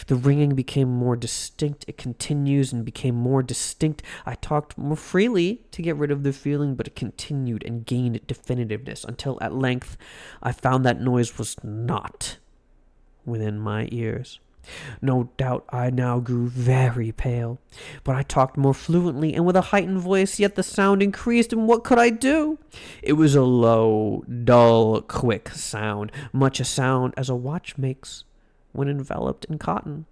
The ringing became more distinct. It continues and became more distinct. I talked more freely to get rid of the feeling, but it continued and gained definitiveness until at length I found that noise was not within my ears. No doubt I now grew very pale, but I talked more fluently and with a heightened voice, yet the sound increased, and what could I do? It was a low, dull, quick sound, much a sound as a watch makes when enveloped in cotton.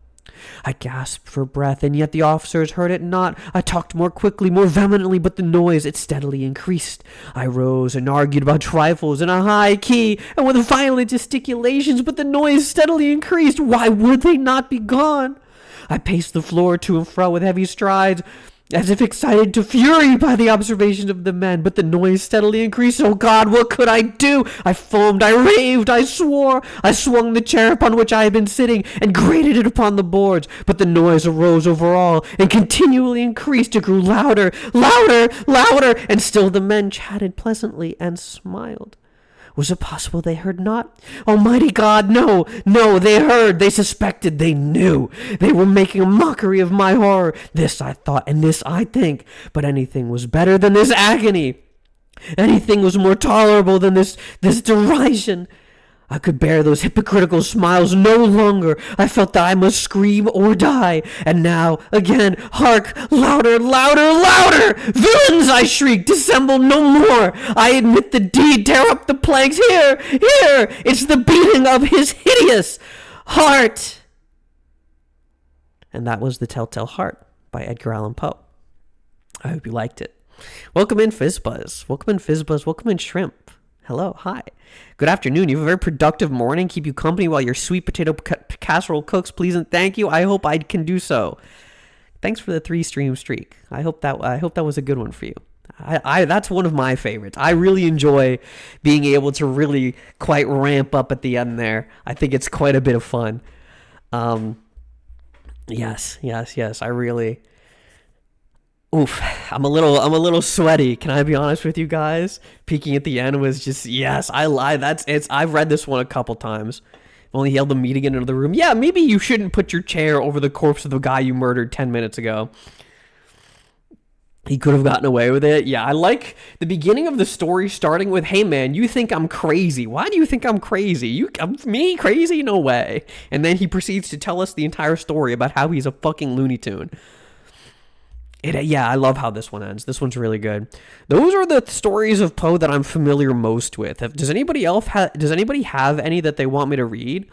I gasped for breath, and yet the officers heard it not. I talked more quickly, more vehemently, but the noise, it steadily increased. I rose and argued about trifles in a high key and with violent gesticulations, but the noise steadily increased. Why would they not be gone? I paced the floor to and fro with heavy strides, as if excited to fury by the observations of the men, but the noise steadily increased. Oh God, what could I do? I foamed, I raved, I swore. I swung the chair upon which I had been sitting and grated it upon the boards, but the noise arose over all and continually increased. It grew louder, louder, and still the men chatted pleasantly and smiled. Was it possible they heard not? Almighty God, no, they heard, they suspected, they knew. They were making a mockery of my horror. This I thought, and this I think. But anything was better than this agony. Anything was more tolerable than this derision. I could bear those hypocritical smiles no longer. I felt that I must scream or die. And now, again, hark, louder! Villains, I shrieked, dissemble no more. I admit the deed, tear up the planks. Here, it's the beating of his hideous heart. And that was The Telltale Heart by Edgar Allan Poe. I hope you liked it. Welcome in, Fizzbuzz. Welcome in, Shrimp. Hello, hi. Good afternoon. You have a very productive morning. Keep you company while your sweet potato casserole cooks, please and thank you. I hope I can do so. Thanks for the 3 stream streak. I hope that was a good one for you. I that's one of my favorites. I really enjoy being able to really quite ramp up at the end there. I think it's quite a bit of fun. Um, yes. I really. Oof, I'm a little sweaty. Can I be honest with you guys? Peeking at the end was just yes. I lie. That's it's. I've read this one a couple times. Only held the meeting into the room. Yeah, maybe you shouldn't put your chair over the corpse of the guy you murdered 10 minutes ago. He could have gotten away with it. Yeah, I like the beginning of the story starting with, "Hey man, you think I'm crazy? Why do you think I'm crazy? Me crazy? No way." And then he proceeds to tell us the entire story about how he's a fucking Looney Tune. Yeah, I love how this one ends. This one's really good. Those are the stories of Poe that I'm familiar most with. Does anybody have any that they want me to read?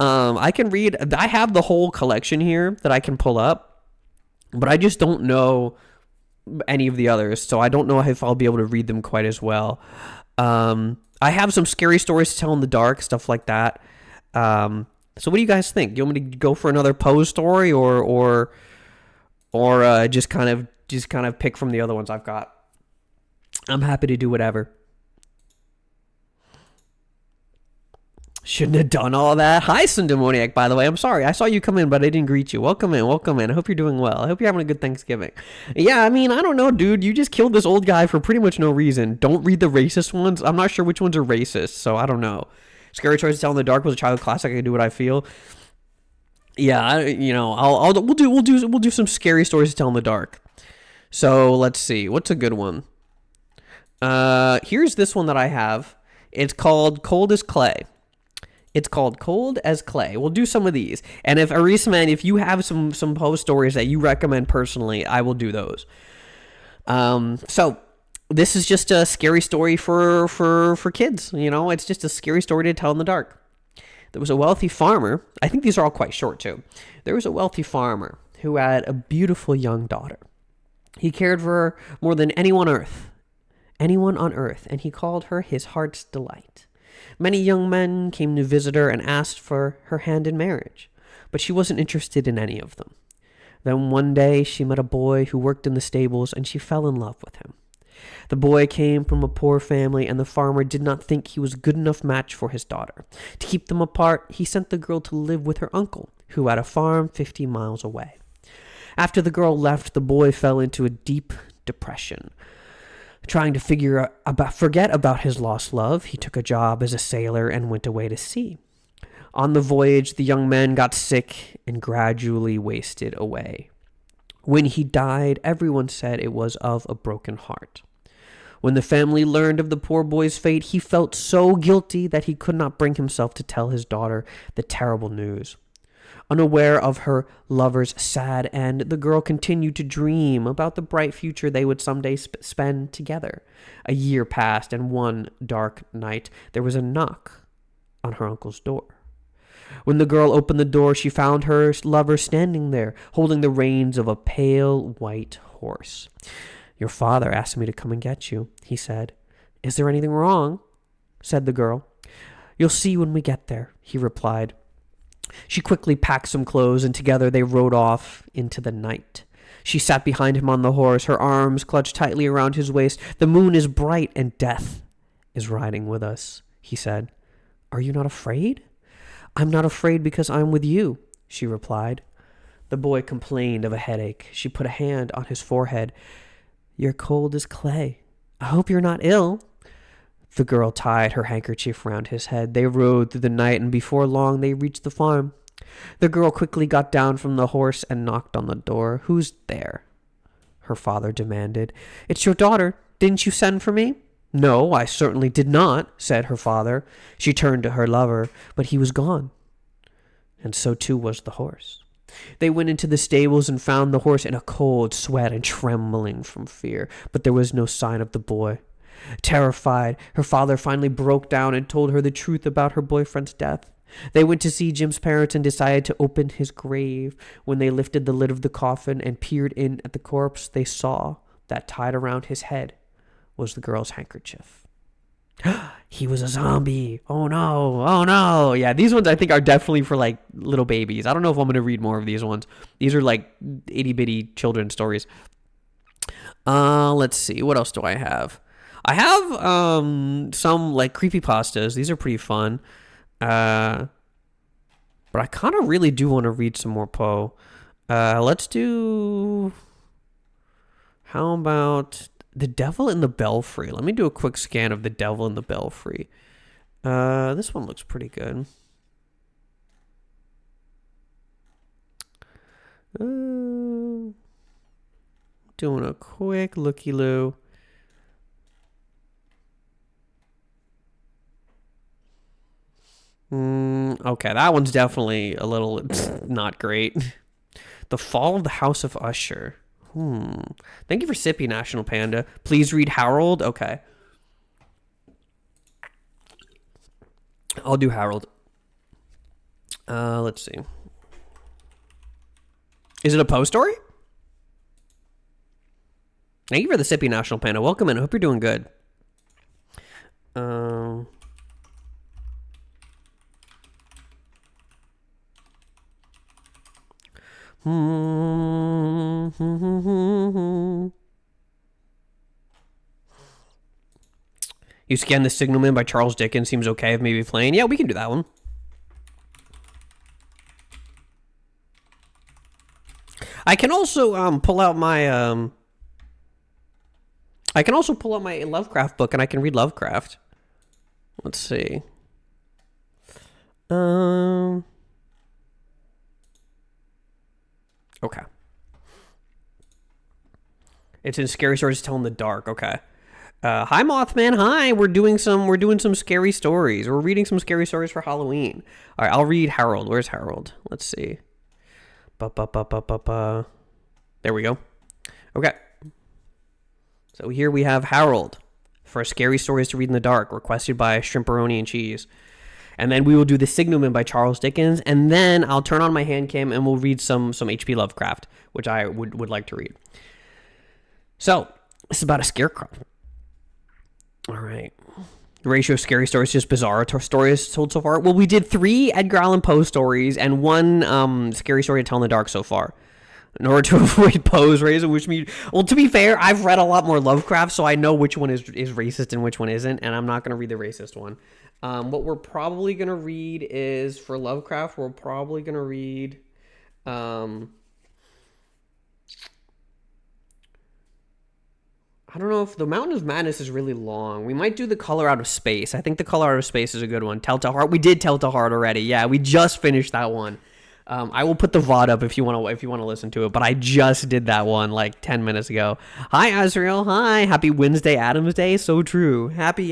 I can read. I have the whole collection here that I can pull up, but I just don't know any of the others, so I don't know if I'll be able to read them quite as well. I have some scary stories to tell in the dark, stuff like that. So what do you guys think? Do you want me to go for another Poe story, or just kind of pick from the other ones I've got? I'm happy to do whatever. Shouldn't have done all that. Hi, Sundemoniac, by the way. I'm sorry. I saw you come in, but I didn't greet you. Welcome in. I hope you're doing well. I hope you're having a good Thanksgiving. Yeah, I mean, I don't know, dude. You just killed this old guy for pretty much no reason. Don't read the racist ones. I'm not sure which ones are racist, so I don't know. Scary Stories to Tell in the Dark was a childhood classic. I can do what I feel. Yeah, we'll do some scary stories to tell in the dark. So let's see. What's a good one? Here's this one that I have. It's called Cold as Clay. We'll do some of these. And if Arisman, if you have some Poe stories that you recommend personally, I will do those. So this is just a scary story for kids. You know, it's just a scary story to tell in the dark. There was a wealthy farmer. I think these are all quite short too. There was a wealthy farmer who had a beautiful young daughter. He cared for her more than anyone on earth, and he called her his heart's delight. Many young men came to visit her and asked for her hand in marriage, but she wasn't interested in any of them. Then one day she met a boy who worked in the stables, and she fell in love with him. The boy came from a poor family, and the farmer did not think he was a good enough match for his daughter. To keep them apart, he sent the girl to live with her uncle, who had a farm 50 miles away. After the girl left, the boy fell into a deep depression. Trying to forget about his lost love, he took a job as a sailor and went away to sea. On the voyage, the young man got sick and gradually wasted away. When he died, everyone said it was of a broken heart. When the family learned of the poor boy's fate, he felt so guilty that he could not bring himself to tell his daughter the terrible news. Unaware of her lover's sad end, the girl continued to dream about the bright future they would someday spend together. A year passed, and one dark night there was a knock on her uncle's door. When the girl opened the door, she found her lover standing there, holding the reins of a pale white horse. "Your father asked me to come and get you," he said. "Is there anything wrong?" said the girl. "You'll see when we get there," he replied. She quickly packed some clothes, and together they rode off into the night. She sat behind him on the horse, her arms clutched tightly around his waist. "The moon is bright, and death is riding with us," he said. "Are you not afraid?" "I'm not afraid because I'm with you," she replied. The boy complained of a headache. She put a hand on his forehead. "You're cold as clay. I hope you're not ill." The girl tied her handkerchief round his head. They rode through the night, and before long they reached the farm. The girl quickly got down from the horse and knocked on the door. "Who's there?" her father demanded. "It's your daughter. Didn't you send for me?" "No, I certainly did not," said her father. She turned to her lover, but he was gone, and so too was the horse. They went into the stables and found the horse in a cold sweat and trembling from fear, but there was no sign of the boy. Terrified, her father finally broke down and told her the truth about her boyfriend's death. They went to see Jim's parents and decided to open his grave. When they lifted the lid of the coffin and peered in at the corpse, they saw that tied around his head was the girl's handkerchief. He was a zombie. Oh no. Oh no. Yeah, these ones I think are definitely for like little babies. I don't know if I'm going to read more of these ones. These are like itty bitty children's stories. Let's see. What else do I have? I have some like creepypastas. These are pretty fun. But I kind of really do want to read some more Poe. Let's do. How about The Devil in the Belfry? Let me do a quick scan of The Devil in the Belfry. This one looks pretty good. Doing a quick looky-loo. Okay, that one's definitely a little not great. The Fall of the House of Usher. Thank you for Sippy, National Panda. Please read Harold. Okay. I'll do Harold. Let's see. Is it a Poe story? Thank you for the Sippy, National Panda. Welcome in. I hope you're doing good. You Scan the Signalman by Charles Dickens seems okay if maybe playing. Yeah, we can do that one. I can also pull out my Lovecraft book and I can read Lovecraft. Let's see. Okay. It's in Scary Stories to Tell in the Dark. Okay. Hi Mothman. Hi. We're doing some scary stories. We're reading some scary stories for Halloween. All right, I'll read Harold. Where's Harold? Let's see. There we go. Okay. So here we have Harold for Scary Stories to Read in the Dark, requested by Shrimperoni and Cheese. And then we will do The Signalman by Charles Dickens, and then I'll turn on my hand cam and we'll read some H.P. Lovecraft, which I would like to read. So, this is about a scarecrow. All right. The ratio of scary stories to just bizarre stories told so far. Well, we did 3 Edgar Allan Poe stories and 1 scary story to tell in the dark so far. In order to avoid Poe's racism, which means, well, to be fair, I've read a lot more Lovecraft, so I know which one is racist and which one isn't, and I'm not going to read the racist one. What we're probably going to read is, for Lovecraft, we're probably going to read, I don't know if The Mountain of Madness is really long. We might do The Color Out of Space. I think The Color Out of Space is a good one. Telltale Heart. We did Telltale Heart already. Yeah, we just finished that one. I will put the VOD up if you want to listen to it, but I just did that one like 10 minutes ago. Hi Azrael. Hi. Happy Wednesday Adams Day. So true. Happy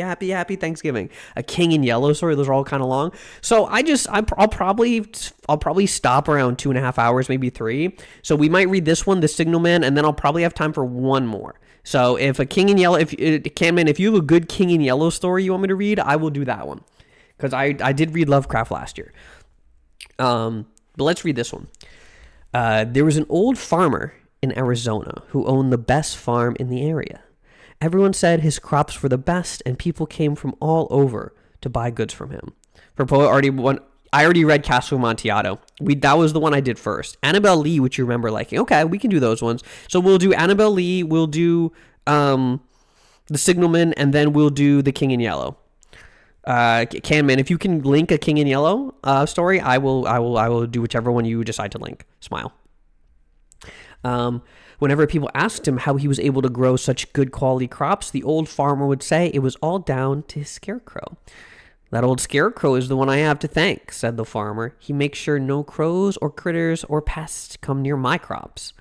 Thanksgiving. A King in Yellow story. Those are all kind of long. So I'll probably stop around 2.5 hours, maybe 3. So we might read this one, The Signalman, and then I'll probably have time for one more. So if a King in Yellow, if you have a good King in Yellow story you want me to read, I will do that one. Because I did read Lovecraft last year. But let's read this one. There was an old farmer in Arizona who owned the best farm in the area. Everyone said his crops were the best, and people came from all over to buy goods from him. For Poe, I already read Castle Amontillado. That was the one I did first. Annabelle Lee, which you remember liking. Okay, we can do those ones. So we'll do Annabelle Lee, we'll do The Signalman, and then we'll do The King in Yellow. Canman, if you can link a King in Yellow story, I will do whichever one you decide to link. Smile. Whenever people asked him how he was able to grow such good quality crops, the old farmer would say it was all down to his scarecrow. That old scarecrow is the one I have to thank, said the farmer. He makes sure no crows or critters or pests come near my crops.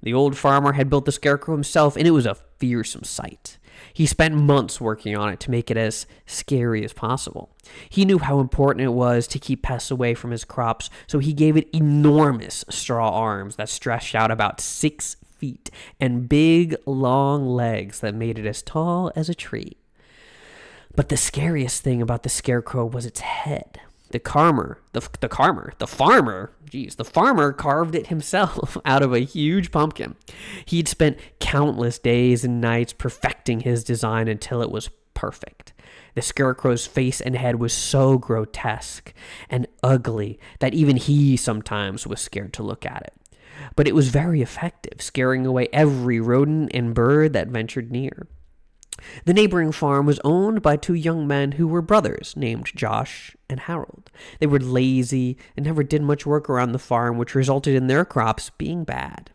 The old farmer had built the scarecrow himself, and it was a fearsome sight. He spent months working on it to make it as scary as possible. He knew how important it was to keep pests away from his crops, so he gave it enormous straw arms that stretched out about 6 feet and big, long legs that made it as tall as a tree. But the scariest thing about the scarecrow was its head. The farmer carved it himself out of a huge pumpkin. He'd spent countless days and nights perfecting his design until it was perfect. The scarecrow's face and head was so grotesque and ugly that even he sometimes was scared to look at it. but it was very effective, scaring away every rodent and bird that ventured near. The neighboring farm was owned by two young men who were brothers, named Josh and Harold. They were lazy and never did much work around the farm, which resulted in their crops being bad.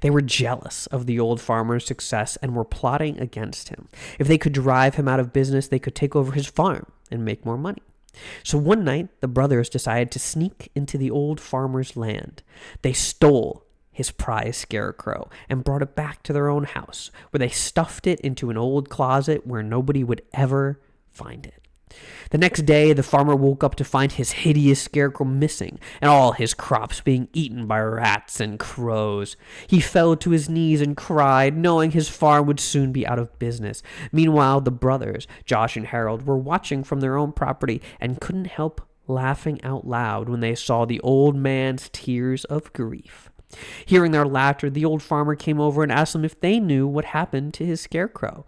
They were jealous of the old farmer's success and were plotting against him. If they could drive him out of business, they could take over his farm and make more money. So one night, the brothers decided to sneak into the old farmer's land. They stole his prize scarecrow and brought it back to their own house, where they stuffed it into an old closet where nobody would ever find it. The next day, the farmer woke up to find his hideous scarecrow missing and all his crops being eaten by rats and crows. He fell to his knees and cried, knowing his farm would soon be out of business. Meanwhile, the brothers, Josh and Harold, were watching from their own property and couldn't help laughing out loud when they saw the old man's tears of grief. Hearing their laughter, the old farmer came over and asked them if they knew what happened to his scarecrow.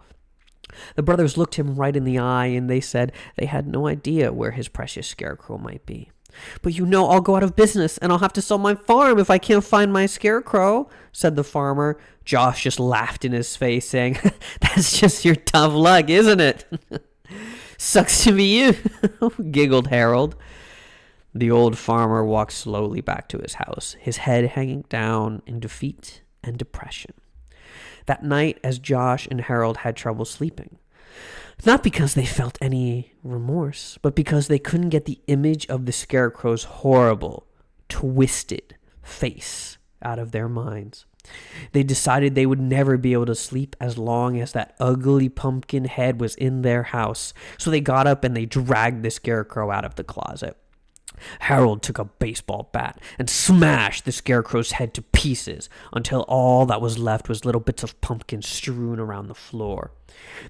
The brothers looked him right in the eye, and they said they had no idea where his precious scarecrow might be. "But you know I'll go out of business, and I'll have to sell my farm if I can't find my scarecrow," said the farmer. Josh just laughed in his face, saying, "That's just your tough luck, isn't it?" "Sucks to be you," giggled Harold. The old farmer walked slowly back to his house, his head hanging down in defeat and depression. That night, as Josh and Harold had trouble sleeping, not because they felt any remorse, but because they couldn't get the image of the scarecrow's horrible, twisted face out of their minds. They decided they would never be able to sleep as long as that ugly pumpkin head was in their house, so they got up and they dragged the scarecrow out of the closet. Harold took a baseball bat and smashed the scarecrow's head to pieces until all that was left was little bits of pumpkin strewn around the floor.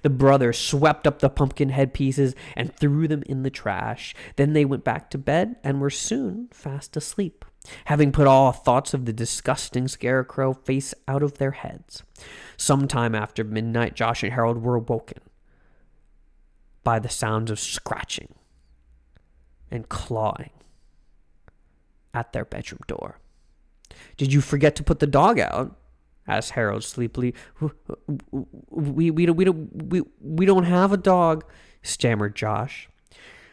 The brothers swept up the pumpkin head pieces and threw them in the trash. Then they went back to bed and were soon fast asleep, having put all thoughts of the disgusting scarecrow face out of their heads. Sometime after midnight, Josh and Harold were awoken by the sounds of scratching and clawing at their bedroom door. "Did you forget to put the dog out?" asked Harold sleepily. We don't have a dog," stammered Josh.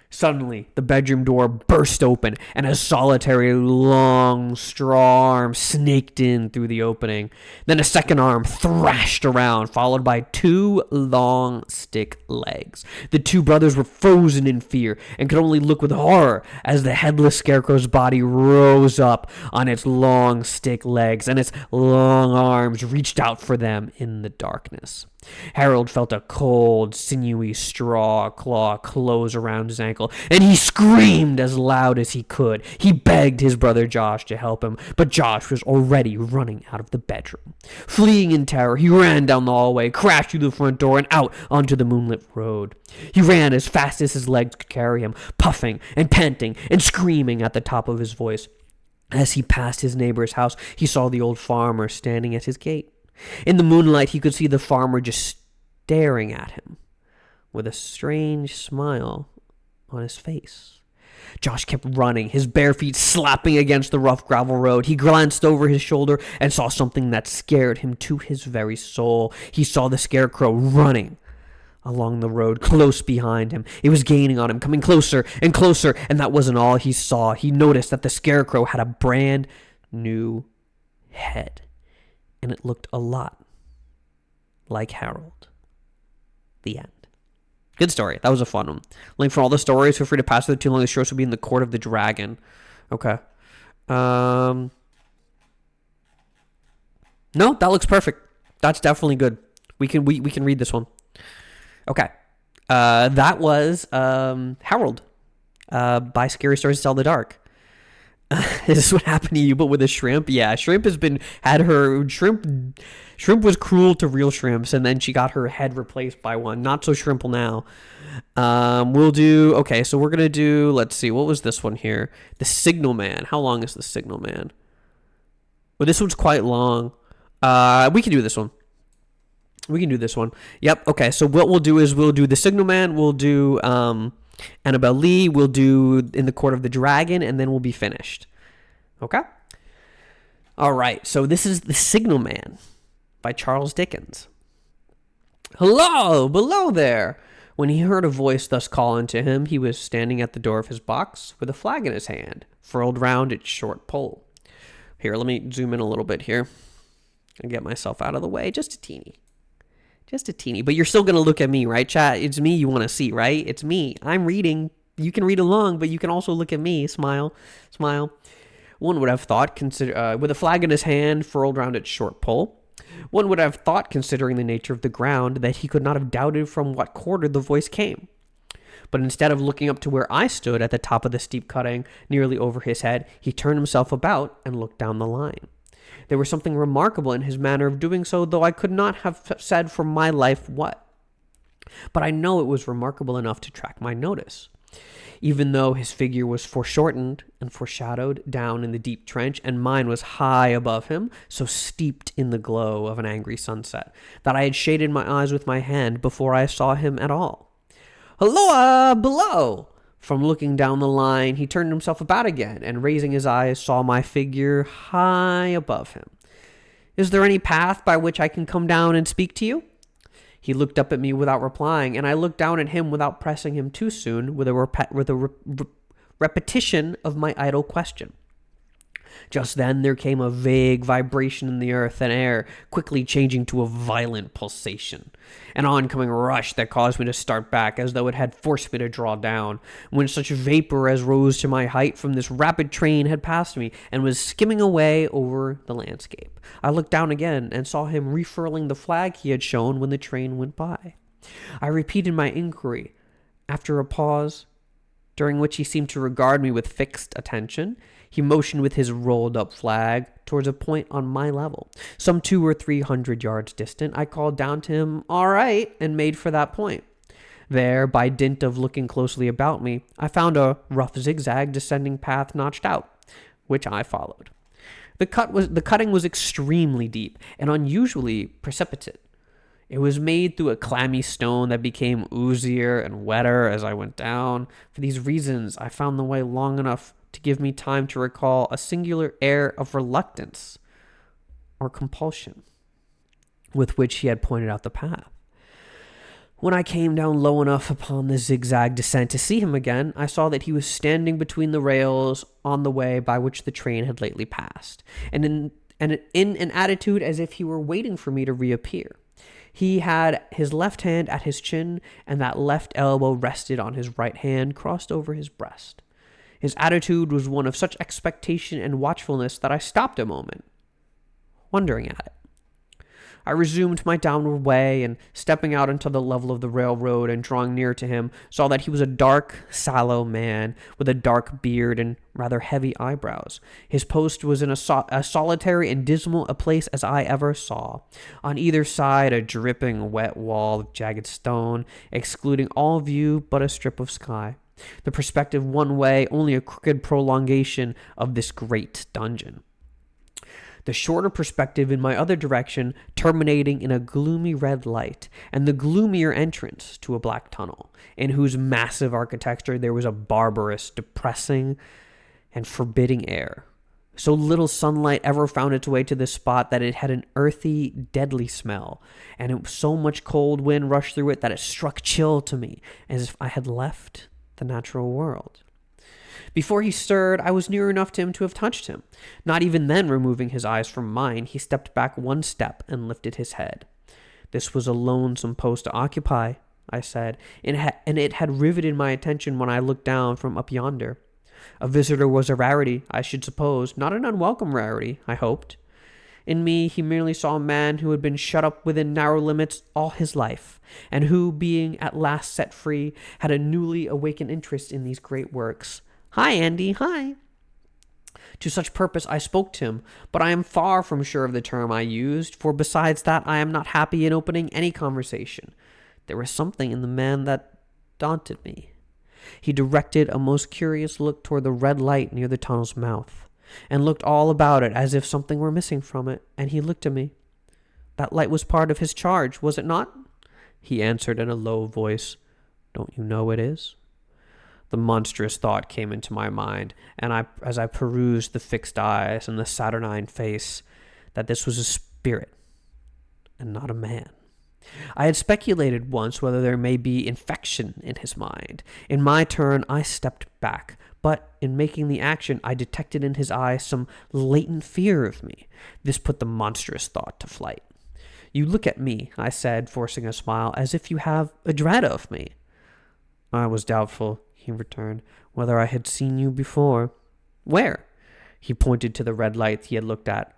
Suddenly, the bedroom door burst open, and a solitary, long, straw arm snaked in through the opening. Then a second arm thrashed around, followed by two long stick legs. The two brothers were frozen in fear and could only look with horror as the headless scarecrow's body rose up on its long stick legs, and its long arms reached out for them in the darkness. Harold felt a cold, sinewy straw claw close around his ankle, and he screamed as loud as he could. He begged his brother Josh to help him, but Josh was already running out of the bedroom. Fleeing in terror, he ran down the hallway, crashed through the front door, and out onto the moonlit road. He ran as fast as his legs could carry him, puffing and panting and screaming at the top of his voice. As he passed his neighbor's house, he saw the old farmer standing at his gate. In the moonlight, he could see the farmer just staring at him with a strange smile on his face. Josh kept running, his bare feet slapping against the rough gravel road. He glanced over his shoulder and saw something that scared him to his very soul. He saw the scarecrow running along the road close behind him. It was gaining on him, coming closer and closer, and that wasn't all he saw. He noticed that the scarecrow had a brand new head, and it looked a lot like Harold. The end. Good story. That was a fun one. Link for all the stories. Feel free to pass through the too long. The shorts will be in the Court of the Dragon. Okay. No, that looks perfect. That's definitely good. We can read this one. Okay. That was Harold by Scary Stories to Tell in the Dark. This is what happened to you, but with a shrimp. Yeah, shrimp was cruel to real shrimps, and then she got her head replaced by one. Not so shrimple now. Okay, so we're gonna do, let's see, what was this one here? The Signal Man. How long is the Signal Man? Well, this one's quite long. We can do this one. Yep, okay, so what we'll do is we'll do the Signal Man, we'll do Annabelle Lee, we'll do In the Court of the Dragon, and then we'll be finished. Okay? All right, so this is The Signal Man by Charles Dickens. Hello, below there! When he heard a voice thus calling to him, he was standing at the door of his box with a flag in his hand, furled round its short pole. Here, let me zoom in a little bit here and get myself out of the way. Just a teeny. Just a teeny. But you're still going to look at me, right, chat? It's me you want to see, right? It's me. I'm reading. You can read along, but you can also look at me. Smile. Smile. One would have thought, with a flag in his hand furled round its short pole, one would have thought, considering the nature of the ground, that he could not have doubted from what quarter the voice came. But instead of looking up to where I stood at the top of the steep cutting, nearly over his head, he turned himself about and looked down the line. There was something remarkable in his manner of doing so, though I could not have said for my life what. But I know it was remarkable enough to attract my notice. Even though his figure was foreshortened and foreshadowed down in the deep trench, and mine was high above him, so steeped in the glow of an angry sunset, that I had shaded my eyes with my hand before I saw him at all. "Hulloa, below!" From looking down the line, he turned himself about again, and raising his eyes, saw my figure high above him. "Is there any path by which I can come down and speak to you?" He looked up at me without replying, and I looked down at him without pressing him too soon with a repetition of my idle question. Just then there came a vague vibration in the earth and air, quickly changing to a violent pulsation. An oncoming rush that caused me to start back as though it had forced me to draw down, when such vapor as rose to my height from this rapid train had passed me and was skimming away over the landscape. I looked down again and saw him refurling the flag he had shown when the train went by. I repeated my inquiry. After a pause, during which he seemed to regard me with fixed attention, he motioned with his rolled-up flag towards a point on my level. Some 200 or 300 yards distant, I called down to him, "All right," and made for that point. There, by dint of looking closely about me, I found a rough zigzag descending path notched out, which I followed. The cutting was extremely deep and unusually precipitate. It was made through a clammy stone that became oozier and wetter as I went down. For these reasons, I found the way long enough to give me time to recall a singular air of reluctance or compulsion with which he had pointed out the path. When I came down low enough upon the zigzag descent to see him again, I saw that he was standing between the rails on the way by which the train had lately passed, and in an attitude as if he were waiting for me to reappear. He had his left hand at his chin, and that left elbow rested on his right hand, crossed over his breast. His attitude was one of such expectation and watchfulness that I stopped a moment, wondering at it. I resumed my downward way, and stepping out onto the level of the railroad and drawing near to him, saw that he was a dark, sallow man with a dark beard and rather heavy eyebrows. His post was in as solitary and dismal a place as I ever saw. On either side, a dripping, wet wall of jagged stone, excluding all view but a strip of sky. The perspective one way, only a crooked prolongation of this great dungeon. The shorter perspective in my other direction terminating in a gloomy red light, and the gloomier entrance to a black tunnel, in whose massive architecture there was a barbarous, depressing, and forbidding air. So little sunlight ever found its way to this spot that it had an earthy, deadly smell, and so much cold wind rushed through it that it struck chill to me, as if I had left the natural world. Before he stirred, I was near enough to him to have touched him. Not even then removing his eyes from mine, he stepped back one step and lifted his head. "This was a lonesome post to occupy," I said, and it had riveted my attention when I looked down from up yonder. A visitor was a rarity, I should suppose, not an unwelcome rarity, I hoped. In me, he merely saw a man who had been shut up within narrow limits all his life, and who, being at last set free, had a newly awakened interest in these great works. "Hi, Andy, hi." To such purpose I spoke to him, but I am far from sure of the term I used, for besides that I am not happy in opening any conversation. There was something in the man that daunted me. He directed a most curious look toward the red light near the tunnel's mouth, and looked all about it as if something were missing from it, and he looked at me. "That light was part of his charge, was it not?" He answered in a low voice, "Don't you know it is?" The monstrous thought came into my mind, and as I perused the fixed eyes and the saturnine face, that this was a spirit and not a man. I had speculated once whether there may be infection in his mind. In my turn, I stepped back, but in making the action, I detected in his eyes some latent fear of me. This put the monstrous thought to flight. "You look at me," I said, forcing a smile, "as if you have a dread of me." "I was doubtful," he returned, "whether I had seen you before." "Where?" He pointed to the red light he had looked at.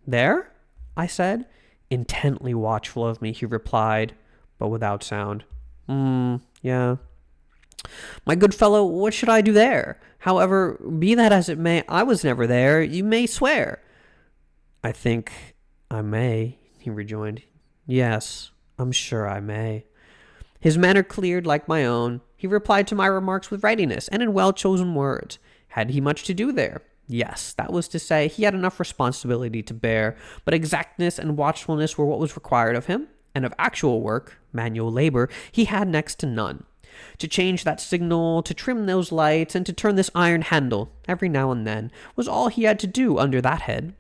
"There?" I said. Intently watchful of me, he replied, but without sound. Yeah. "My good fellow, what should I do there? However, be that as it may, I was never there. You may swear." "I think I may," he rejoined. "Yes, I'm sure I may." His manner cleared like my own. He replied to my remarks with readiness and in well-chosen words. Had he much to do there? Yes, that was to say, he had enough responsibility to bear, but exactness and watchfulness were what was required of him, and of actual work, manual labor, he had next to none. To change that signal, to trim those lights, and to turn this iron handle, every now and then, was all he had to do under that head.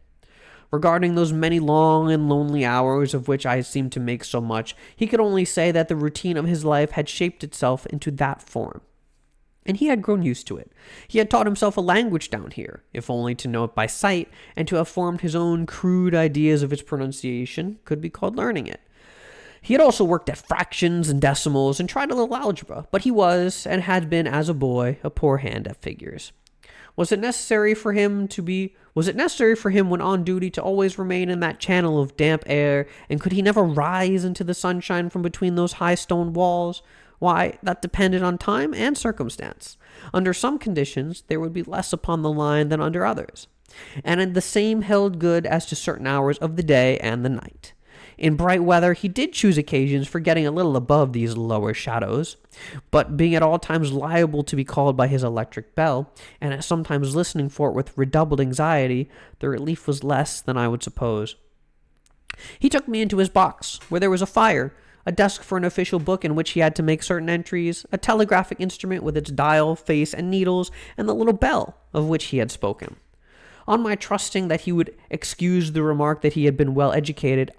Regarding those many long and lonely hours of which I seemed to make so much, he could only say that the routine of his life had shaped itself into that form. And he had grown used to it. He had taught himself a language down here, if only to know it by sight, and to have formed his own crude ideas of its pronunciation could be called learning it. He had also worked at fractions and decimals and tried a little algebra, but he was, and had been as a boy, a poor hand at figures. Was it necessary for him when on duty to always remain in that channel of damp air, and could he never rise into the sunshine from between those high stone walls? Why, that depended on time and circumstance. Under some conditions, there would be less upon the line than under others. And the same held good as to certain hours of the day and the night. In bright weather, he did choose occasions for getting a little above these lower shadows, but being at all times liable to be called by his electric bell, and at sometimes listening for it with redoubled anxiety, the relief was less than I would suppose. He took me into his box, where there was a fire, a desk for an official book in which he had to make certain entries, a telegraphic instrument with its dial, face, and needles, and the little bell of which he had spoken. On my trusting that he would excuse the remark that he had been well educated,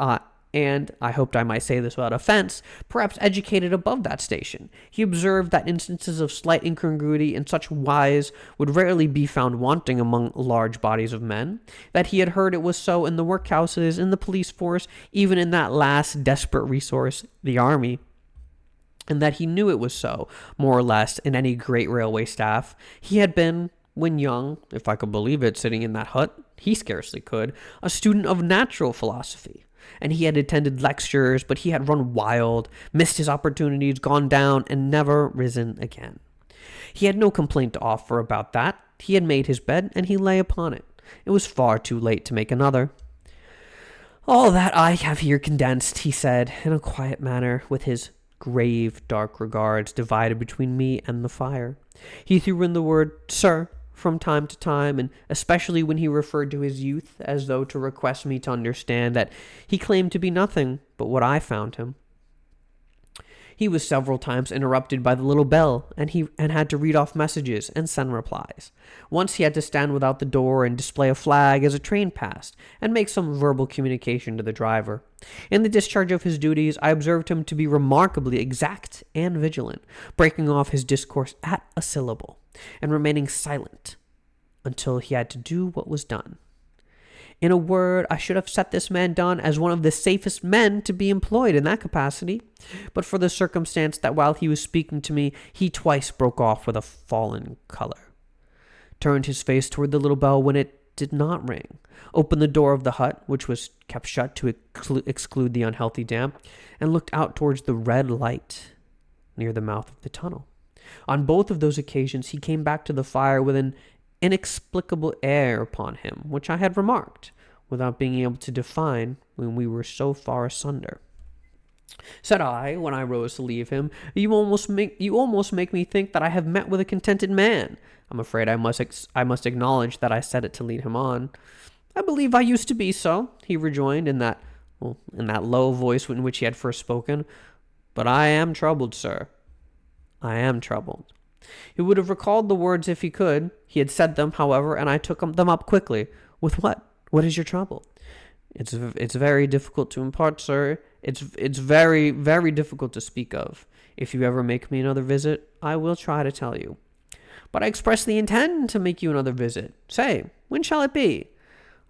and I hoped I might say this without offense, perhaps educated above that station, he observed that instances of slight incongruity in such wise would rarely be found wanting among large bodies of men, that he had heard it was so in the workhouses, in the police force, even in that last desperate resource, the army, and that he knew it was so, more or less, in any great railway staff. He had been, when young, if I could believe it, sitting in that hut, he scarcely could, a student of natural philosophy. And he had attended lectures, but he had run wild, missed his opportunities, gone down, and never risen again. He had no complaint to offer about that. He had made his bed, and he lay upon it. It was far too late to make another. "All that I have here condensed," he said, in a quiet manner, with his grave, dark regards divided between me and the fire. He threw in the word "sir" from time to time, and especially when he referred to his youth, as though to request me to understand that he claimed to be nothing but what I found him. He was several times interrupted by the little bell, and had to read off messages and send replies. Once he had to stand without the door and display a flag as a train passed, and make some verbal communication to the driver. In the discharge of his duties, I observed him to be remarkably exact and vigilant, breaking off his discourse at a syllable, and remaining silent until he had to do what was done. In a word, I should have set this man down as one of the safest men to be employed in that capacity, but for the circumstance that while he was speaking to me, he twice broke off with a fallen color, turned his face toward the little bell when it did not ring, opened the door of the hut, which was kept shut to exclude the unhealthy damp, and looked out towards the red light near the mouth of the tunnel. On both of those occasions, he came back to the fire with an inexplicable air upon him, which I had remarked, without being able to define when we were so far asunder. Said I, when I rose to leave him, you almost make me think that I have met with a contented man. I'm afraid I must acknowledge that I said it to lead him on. I believe I used to be so, he rejoined in that low voice in which he had first spoken. But I am troubled, sir. I am troubled. He would have recalled the words if he could. He had said them, however, and I took them up quickly. With what? What is your trouble? It's very difficult to impart, sir. It's very, very difficult to speak of. If you ever make me another visit, I will try to tell you. But I expressly intend to make you another visit. Say, when shall it be?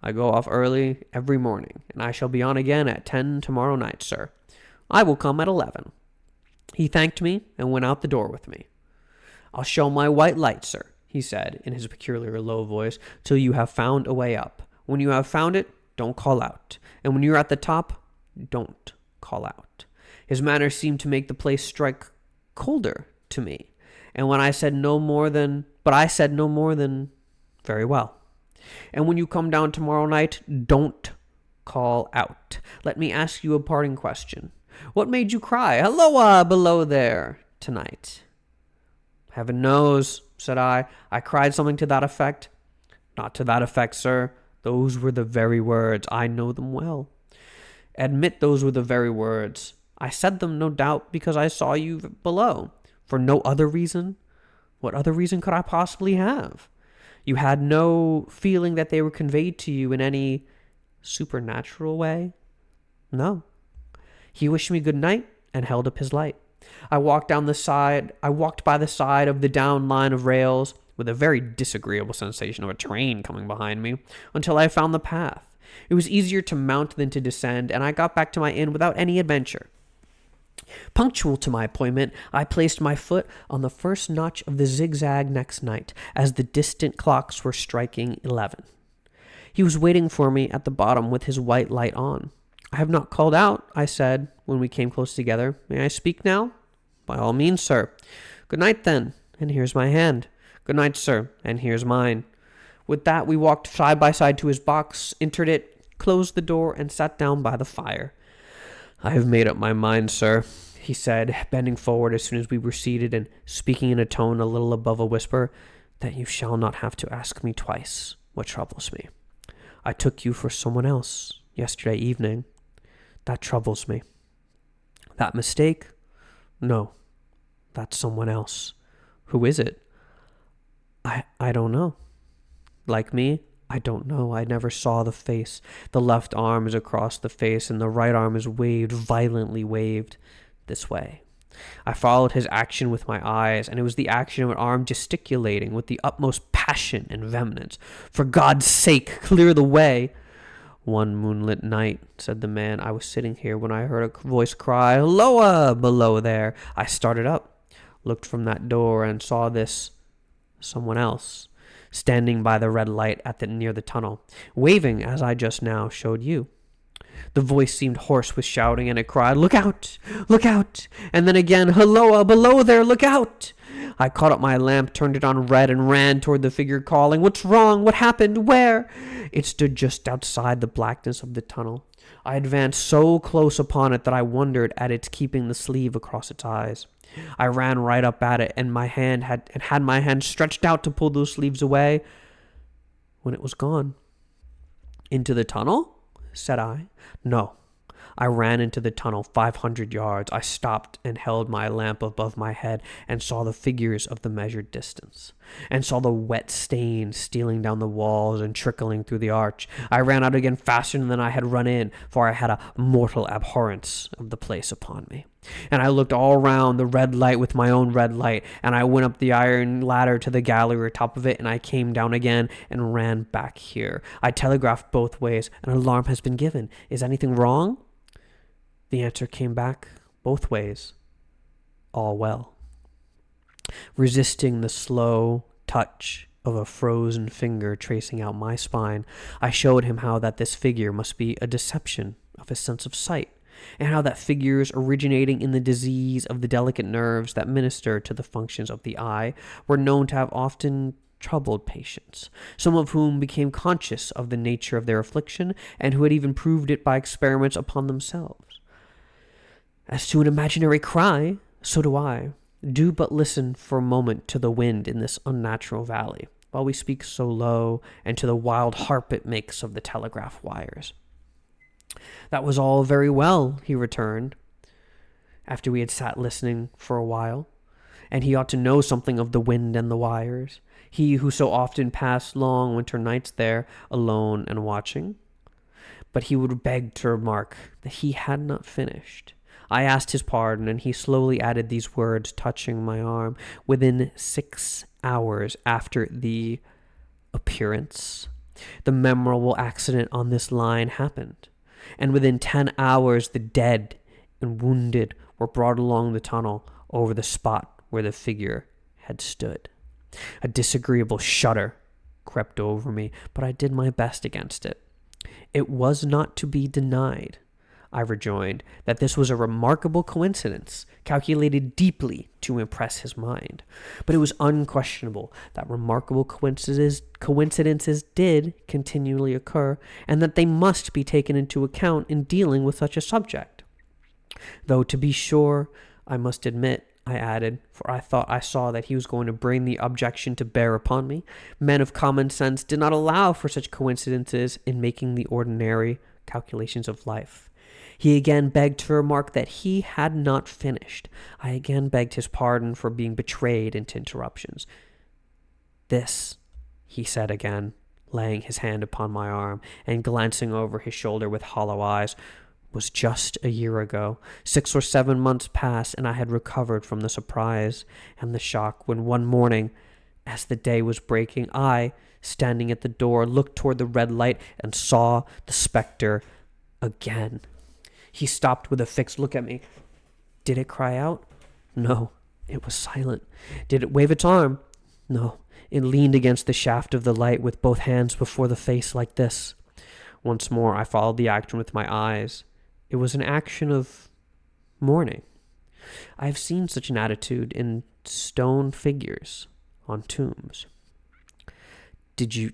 I go off early every morning, and I shall be on again at 10 tomorrow night, sir. I will come at 11. He thanked me and went out the door with me. I'll show my white light, sir, he said in his peculiar low voice, till you have found a way up. When you have found it, don't call out. And when you're at the top, don't call out. His manner seemed to make the place strike colder to me. And when I said no more than, very well. And when you come down tomorrow night, don't call out. Let me ask you a parting question. What made you cry, "Halloa, below there," tonight? Heaven knows, said I. I cried something to that effect. Not to that effect, sir. Those were the very words. I know them well. Admit those were the very words. I said them, no doubt, because I saw you below. For no other reason? What other reason could I possibly have? You had no feeling that they were conveyed to you in any supernatural way? No. He wished me good night and held up his light. I walked by the side of the down line of rails with a very disagreeable sensation of a train coming behind me until I found the path. It was easier to mount than to descend, and I got back to my inn without any adventure. Punctual to my appointment, I placed my foot on the first notch of the zigzag next night as the distant clocks were striking 11. He was waiting for me at the bottom with his white light on. I have not called out, I said, when we came close together. May I speak now? By all means, sir. Good night, then, and here's my hand. Good night, sir, and here's mine. With that, we walked side by side to his box, entered it, closed the door, and sat down by the fire. I have made up my mind, sir, he said, bending forward as soon as we were seated and speaking in a tone a little above a whisper, that you shall not have to ask me twice what troubles me. I took you for someone else yesterday evening. That troubles me. That mistake? No, that's someone else. Who is it? I don't know. Like me, I don't know. I never saw the face. The left arm is across the face, and the right arm is violently waved this way. I followed his action with my eyes, and it was the action of an arm gesticulating with the utmost passion and vehemence. For God's sake, clear the way. One moonlit night, said the man, I was sitting here when I heard a voice cry, "Halloa, below there." I started up, looked from that door, and saw this someone else standing by the red light near the tunnel, waving as I just now showed you. The voice seemed hoarse with shouting, and it cried, "Look out! Look out!" And then again, "Halloa, below there! Look out!" I caught up my lamp, turned it on red, and ran toward the figure, calling, "What's wrong? What happened? Where?" It stood just outside the blackness of the tunnel. I advanced so close upon it that I wondered at its keeping the sleeve across its eyes. I ran right up at it, and had my hand stretched out to pull those sleeves away, when it was gone. "Into the tunnel?" said I. "No. I ran into the tunnel 500 yards. I stopped and held my lamp above my head and saw the figures of the measured distance, and saw the wet stain stealing down the walls and trickling through the arch. I ran out again faster than I had run in, for I had a mortal abhorrence of the place upon me. And I looked all round the red light with my own red light, and I went up the iron ladder to the gallery top of it, and I came down again and ran back here. I telegraphed both ways. An alarm has been given. Is anything wrong? The answer came back both ways. All well. Resisting the slow touch of a frozen finger tracing out my spine, I showed him how that this figure must be a deception of his sense of sight, and how that figures originating in the disease of the delicate nerves that minister to the functions of the eye were known to have often troubled patients, some of whom became conscious of the nature of their affliction, and who had even proved it by experiments upon themselves. As to an imaginary cry, so do I. Do but listen for a moment to the wind in this unnatural valley, while we speak so low, and to the wild harp it makes of the telegraph wires. That was all very well, he returned, after we had sat listening for a while. and he ought to know something of the wind and the wires, he who so often passed long winter nights there, alone and watching. But he would beg to remark that he had not finished. I asked his pardon, and he slowly added these words, touching my arm. Within 6 hours after the appearance, the memorable accident on this line happened, and within 10 hours the dead and wounded were brought along the tunnel over the spot where the figure had stood. A disagreeable shudder crept over me, but I did my best against it. It was not to be denied, I rejoined, that this was a remarkable coincidence, calculated deeply to impress his mind. But it was unquestionable that remarkable coincidences did continually occur, and that they must be taken into account in dealing with such a subject. Though, to be sure, I must admit, I added, for I thought I saw that he was going to bring the objection to bear upon me, men of common sense did not allow for such coincidences in making the ordinary calculations of life. He again begged to remark that he had not finished. I again begged his pardon for being betrayed into interruptions. This, he said again, laying his hand upon my arm and glancing over his shoulder with hollow eyes, was just a year ago. 6 or 7 months passed, and I had recovered from the surprise and the shock when one morning, as the day was breaking, I, standing at the door, looked toward the red light and saw the specter again. He stopped with a fixed look at me. Did it cry out? No, it was silent. Did it wave its arm? No, it leaned against the shaft of the light with both hands before the face like this. Once more I followed the action with my eyes. It was an action of mourning. I have seen such an attitude in stone figures on tombs. Did you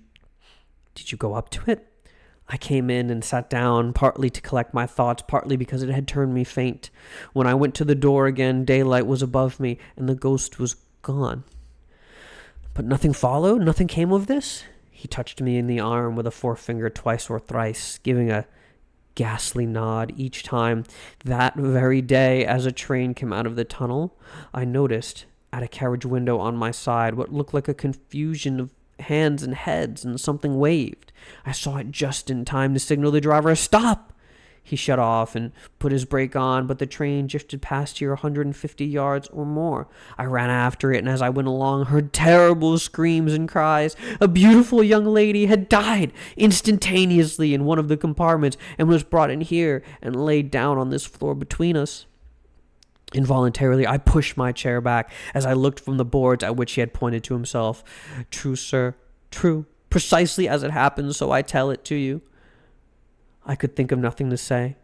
go up to it? I came in and sat down, partly to collect my thoughts, partly because it had turned me faint. When I went to the door again, daylight was above me, and the ghost was gone. But nothing followed? Nothing came of this? He touched me in the arm with a forefinger twice or thrice, giving a ghastly nod each time. That very day, as a train came out of the tunnel, I noticed at a carriage window on my side what looked like a confusion of hands and heads, and something waved. I saw it just in time to signal the driver, "Stop!" He shut off and put his brake on, but the train drifted past here 150 yards or more. I ran after it, and as I went along, heard terrible screams and cries. A beautiful young lady had died instantaneously in one of the compartments and was brought in here and laid down on this floor between us. Involuntarily, I pushed my chair back as I looked from the boards at which he had pointed to himself. True, sir, true. Precisely as it happened, so I tell it to you. I could think of nothing to say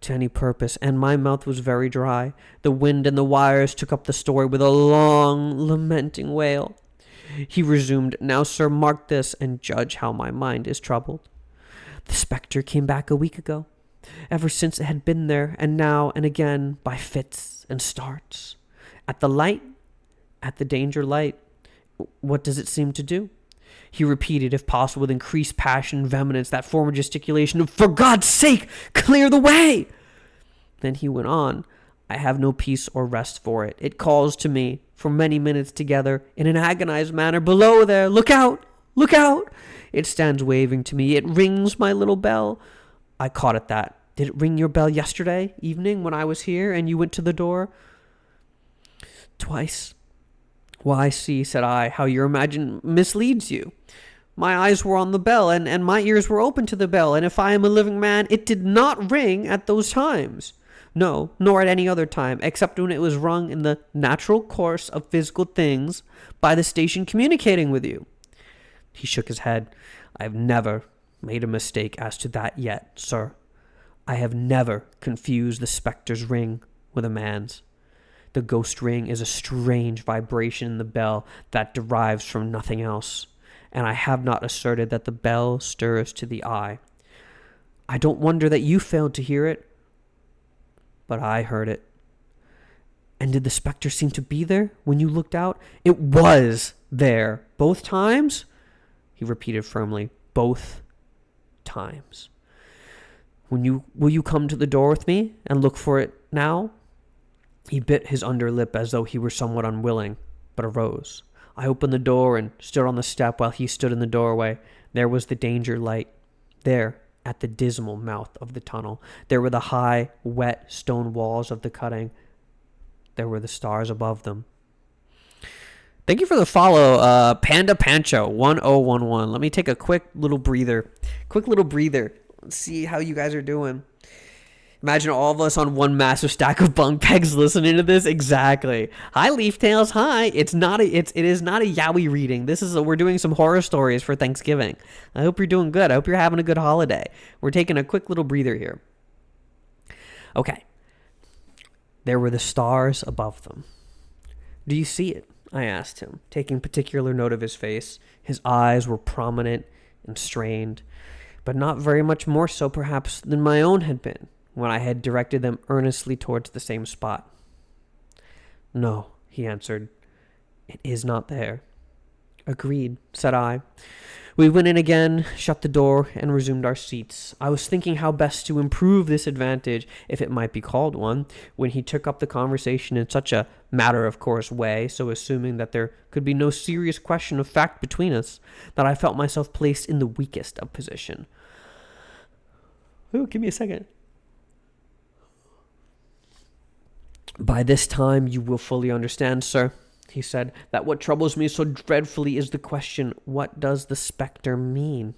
to any purpose, and my mouth was very dry. The wind and the wires took up the story with a long, lamenting wail. He resumed, "Now, sir, mark this, and judge how my mind is troubled. The spectre came back a week ago. Ever since it had been there, and now and again, by fits and starts. At the light, at the danger light, what does it seem to do?" He repeated, if possible, with increased passion and vehemence, that former gesticulation of, "For God's sake, clear the way!" Then he went on, "I have no peace or rest for it. It calls to me for many minutes together in an agonized manner, 'Below there, look out, look out!' It stands waving to me. It rings my little bell." I caught at that. "Did it ring your bell yesterday evening when I was here and you went to the door?" "Twice." "Well, I see," said I, "how your imagination misleads you. My eyes were on the bell, and my ears were open to the bell, and if I am a living man, it did not ring at those times. No, nor at any other time, except when it was rung in the natural course of physical things by the station communicating with you." He shook his head. "I have never made a mistake as to that yet, sir. I have never confused the spectre's ring with a man's. The ghost ring is a strange vibration in the bell that derives from nothing else, and I have not asserted that the bell stirs to the eye. I don't wonder that you failed to hear it, but I heard it." "And did the spectre seem to be there when you looked out?" "It was there. Both times?" He repeated firmly, "Both times." Will you come to the door with me and look for it now?" He bit his underlip as though he were somewhat unwilling, but arose. I opened the door and stood on the step while he stood in the doorway. There was the danger light. There, at the dismal mouth of the tunnel. There were the high, wet stone walls of the cutting. There were the stars above them. Thank you for the follow, Panda Pancho 1011. Let me take a quick little breather. Let's see how you guys are doing. Imagine all of us on one massive stack of bunk pegs listening to this. Exactly. Hi, Leaf Tales. Hi. It is not a yaoi reading. We're doing some horror stories for Thanksgiving. I hope you're doing good. I hope you're having a good holiday. We're taking a quick little breather here. Okay. There were the stars above them. Do you see it? I asked him, taking particular note of his face. His eyes were prominent and strained, but not very much more so perhaps than my own had been when I had directed them earnestly towards the same spot. No, he answered. It is not there. Agreed, said I. We went in again, shut the door, and resumed our seats. I was thinking how best to improve this advantage, if it might be called one, when he took up the conversation in such a matter-of-course way, so assuming that there could be no serious question of fact between us, that I felt myself placed in the weakest of position. Oh, give me a second. By this time you will fully understand, sir, he said, that what troubles me so dreadfully is the question, what does the spectre mean?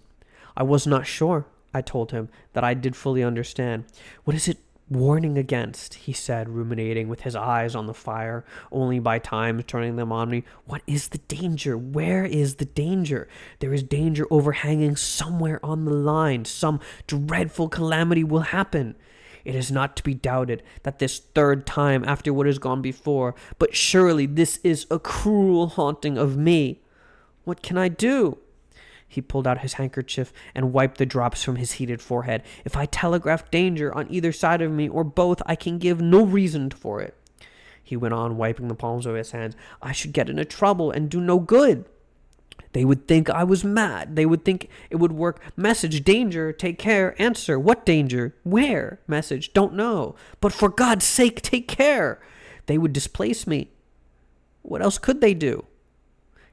I was not sure, I told him, that I did fully understand. What is it warning against? He said, ruminating with his eyes on the fire, only by times turning them on me. What is the danger? Where is the danger? There is danger overhanging somewhere on the line. Some dreadful calamity will happen. It is not to be doubted that this third time after what has gone before, but surely this is a cruel haunting of me. What can I do? He pulled out his handkerchief and wiped the drops from his heated forehead. If I telegraph danger on either side of me or both, I can give no reason for it. He went on, wiping the palms of his hands. I should get into trouble and do no good. They would think I was mad. They would think it would work. Message, danger, take care, answer. What danger? Where? Message, don't know. But for God's sake, take care. They would displace me. What else could they do?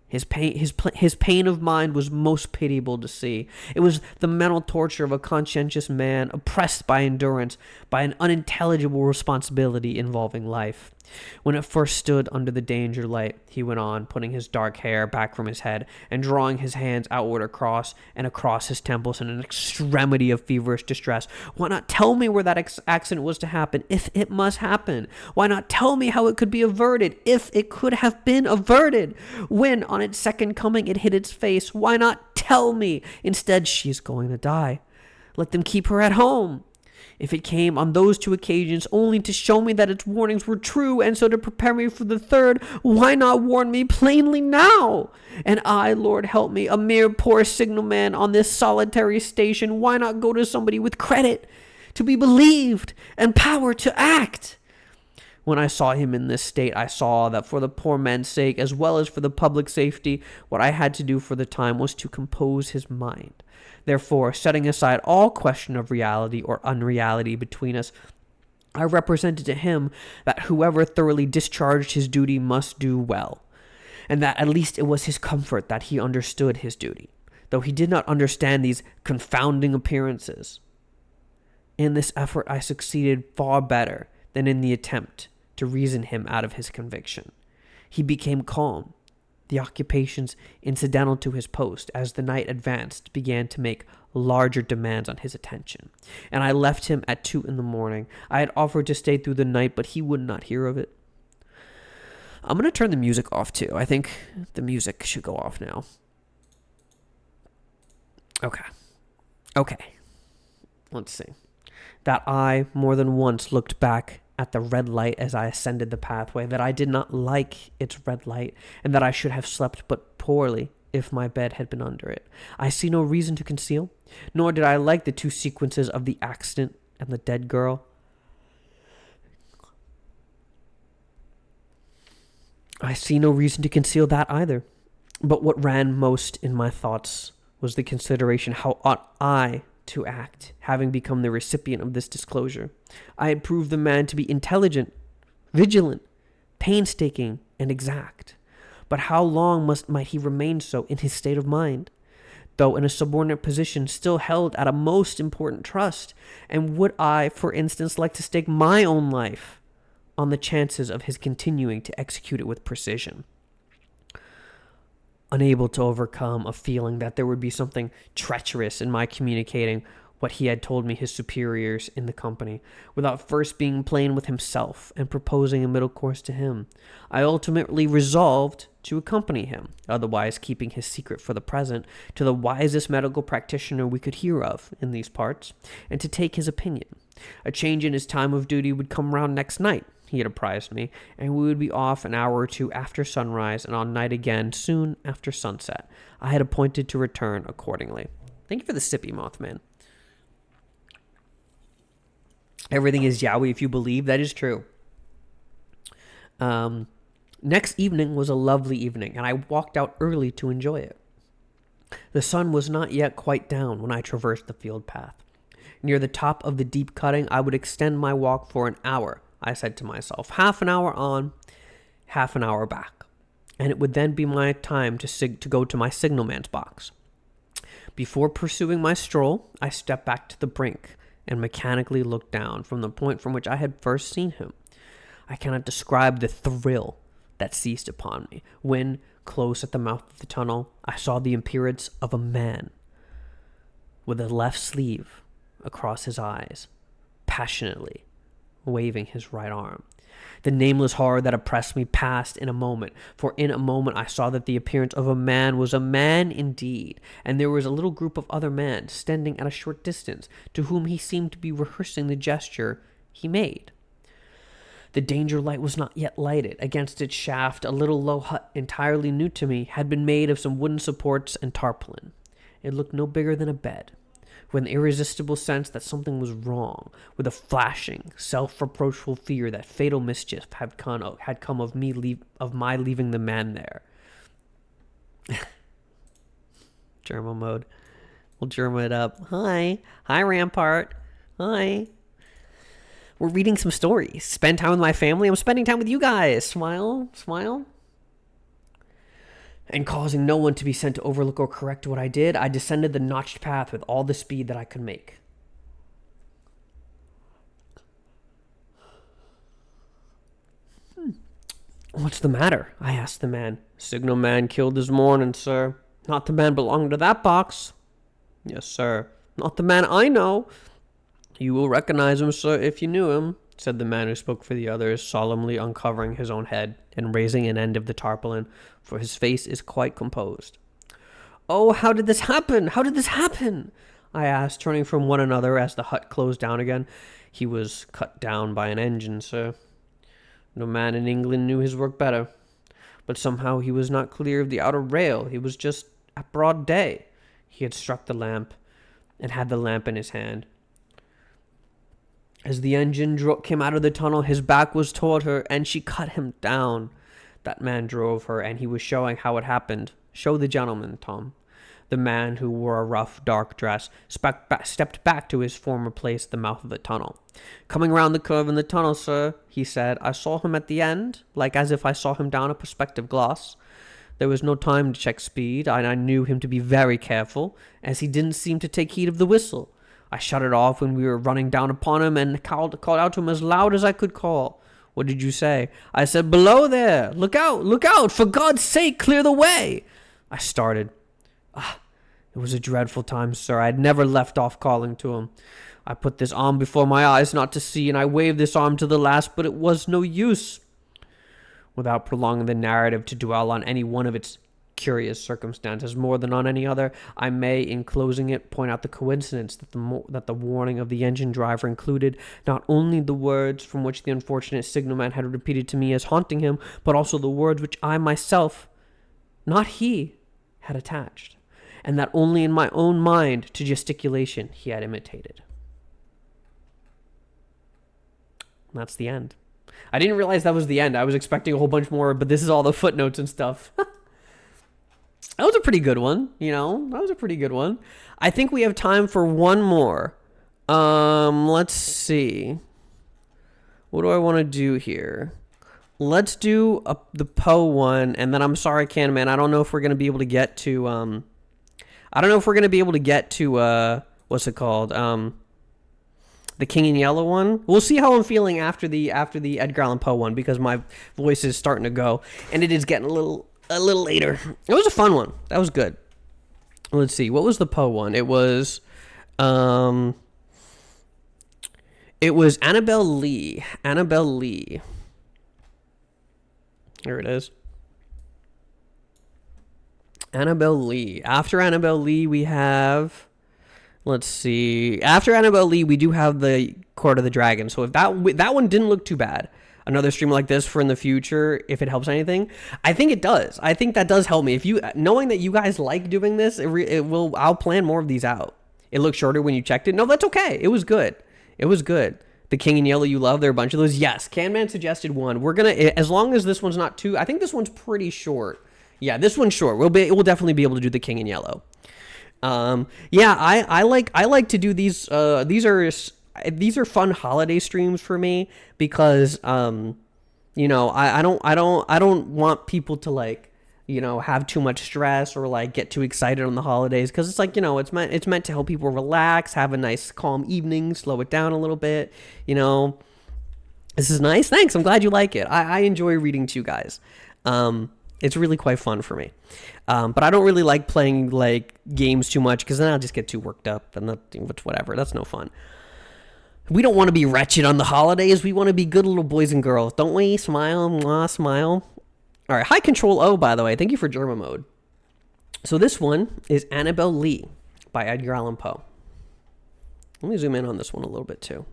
His pain of mind was most pitiable to see. It was the mental torture of a conscientious man oppressed by endurance, by an unintelligible responsibility involving life. When it first stood under the danger light, he went on, putting his dark hair back from his head and drawing his hands outward across his temples in an extremity of feverish distress. Why not tell me where that accident was to happen, if it must happen? Why not tell me how it could be averted, if it could have been averted? When, on its second coming, it hit its face, why not tell me? Instead, she is going to die. Let them keep her at home. If it came on those two occasions only to show me that its warnings were true and so to prepare me for the third, why not warn me plainly now? And I, Lord help me, a mere poor signalman on this solitary station, why not go to somebody with credit, to be believed, and power to act? When I saw him in this state, I saw that for the poor man's sake, as well as for the public safety, what I had to do for the time was to compose his mind. Therefore, setting aside all question of reality or unreality between us, I represented to him that whoever thoroughly discharged his duty must do well, and that at least it was his comfort that he understood his duty, though he did not understand these confounding appearances. In this effort I succeeded far better than in the attempt to reason him out of his conviction. He became calm. The occupations incidental to his post, as the night advanced, began to make larger demands on his attention, and I left him at 2 a.m. I had offered to stay through the night, but he would not hear of it. I'm going to turn the music off, too. I think the music should go off now. Okay. Let's see. That I, more than once, looked back at the red light as I ascended the pathway, that I did not like its red light, and that I should have slept but poorly if my bed had been under it. I see no reason to conceal, nor did I like the two sequences of the accident and the dead girl. I see no reason to conceal that either. But what ran most in my thoughts was the consideration how ought I to act, having become the recipient of this disclosure. I had proved the man to be intelligent, vigilant, painstaking, and exact. But how long might he remain so in his state of mind? Though in a subordinate position, still held at a most important trust, and would I, for instance, like to stake my own life on the chances of his continuing to execute it with precision? Unable to overcome a feeling that there would be something treacherous in my communicating what he had told me his superiors in the company, without first being plain with himself and proposing a middle course to him, I ultimately resolved to accompany him, otherwise keeping his secret for the present, to the wisest medical practitioner we could hear of in these parts, and to take his opinion. A change in his time of duty would come round next night, he had apprised me, and we would be off an hour or two after sunrise, and on night again soon after sunset. I had appointed to return accordingly. Thank you for the sippy, Mothman. Everything is Yowie if you believe. That is true. Next evening was a lovely evening, and I walked out early to enjoy it. The sun was not yet quite down when I traversed the field path. Near the top of the deep cutting, I would extend my walk for an hour, I said to myself. Half an hour on, half an hour back. And it would then be my time to go to my signalman's box. Before pursuing my stroll, I stepped back to the brink and mechanically looked down from the point from which I had first seen him. I cannot describe the thrill that seized upon me when, close at the mouth of the tunnel, I saw the appearance of a man with a left sleeve across his eyes, passionately waving his right arm. The nameless horror that oppressed me passed in a moment, for in a moment I saw that the appearance of a man was a man indeed, and there was a little group of other men standing at a short distance, to whom he seemed to be rehearsing the gesture he made. The danger light was not yet lighted. Against its shaft, a little low hut entirely new to me had been made of some wooden supports and tarpaulin. It looked no bigger than a bed. With an irresistible sense that something was wrong, with a flashing, self-reproachful fear that fatal mischief had come of my leaving the man there. Germa mode. We'll Germa it up. Hi, Rampart. Hi. We're reading some stories. Spend time with my family. I'm spending time with you guys. Smile. And causing no one to be sent to overlook or correct what I did, I descended the notched path with all the speed that I could make. What's the matter? I asked the man. Signalman killed this morning, sir. Not the man belonging to that box. Yes, sir. Not the man I know. You will recognize him, sir, if you knew him, said the man who spoke for the others, solemnly uncovering his own head and raising an end of the tarpaulin, for his face is quite composed. Oh, how did this happen? How did this happen? I asked, turning from one another as the hut closed down again. He was cut down by an engine, sir. No man in England knew his work better. But somehow he was not clear of the outer rail. He was just at broad day. He had struck the lamp and had the lamp in his hand. As the engine came out of the tunnel, his back was toward her, and she cut him down. That man drove her, and he was showing how it happened. Show the gentleman, Tom. The man, who wore a rough, dark dress, stepped back to his former place at the mouth of the tunnel. Coming round the curve in the tunnel, sir, he said. I saw him at the end, like as if I saw him down a perspective glass. There was no time to check speed, and I knew him to be very careful, as he didn't seem to take heed of the whistle. I shut it off when we were running down upon him and called out to him as loud as I could call. What did you say? I said, below there! Look out! For God's sake, clear the way! I started. It was a dreadful time, sir. I had never left off calling to him. I put this arm before my eyes not to see, and I waved this arm to the last, but it was no use. Without prolonging the narrative to dwell on any one of its curious circumstances more than on any other, I may, in closing it, point out the coincidence that the warning of the engine driver included not only the words from which the unfortunate signalman had repeated to me as haunting him, but also the words which I myself, not he, had attached, and that only in my own mind to gesticulation he had imitated. And that's the end. I didn't realize that was the end. I was expecting a whole bunch more, but this is all the footnotes and stuff. That was a pretty good one, That was a pretty good one. I think we have time for one more. Let's see. What do I want to do here? Let's do the Poe one, and then I'm sorry, Canman. I don't know if we're gonna be able to get to. I don't know if we're gonna be able to get to. What's it called? The King in Yellow one. We'll see how I'm feeling after the Edgar Allan Poe one, because my voice is starting to go, and it is getting a little later. It was a fun one. That was good. Let's see. What was the Poe one? It was Annabel Lee. Annabel Lee. Here it is. Annabel Lee. After Annabel Lee, we have... Let's see. After Annabel Lee, we do have the Court of the Dragon. So if that one didn't look too bad, another stream like this for in the future, if it helps anything, I think it does. I think that does help me. If you, knowing that you guys like doing this, it will. I'll plan more of these out. It looked shorter when you checked it. No, that's okay. It was good. It was good. The King in Yellow you love. There are a bunch of those. Yes, Canman suggested one. We're gonna, as long as this one's not too. I think this one's pretty short. Yeah, this one's short. We'll definitely be able to do the King in Yellow. Yeah, I like to do these. These are fun holiday streams for me, because you know, I don't want people to, like, you know, have too much stress or like get too excited on the holidays, because it's like, you know, it's meant to help people relax, have a nice calm evening, slow it down a little bit, you know. This is nice. Thanks. I'm glad you like it. I enjoy reading to you guys. It's really quite fun for me. But I don't really like playing like games too much, because then I'll just get too worked up, and whatever. That's no fun. We don't want to be wretched on the holidays. We want to be good little boys and girls, don't we? Smile, mwah, smile. All right, High Control O, by the way. Thank you for German mode. So this one is Annabel Lee by Edgar Allan Poe. Let me zoom in on this one a little bit too.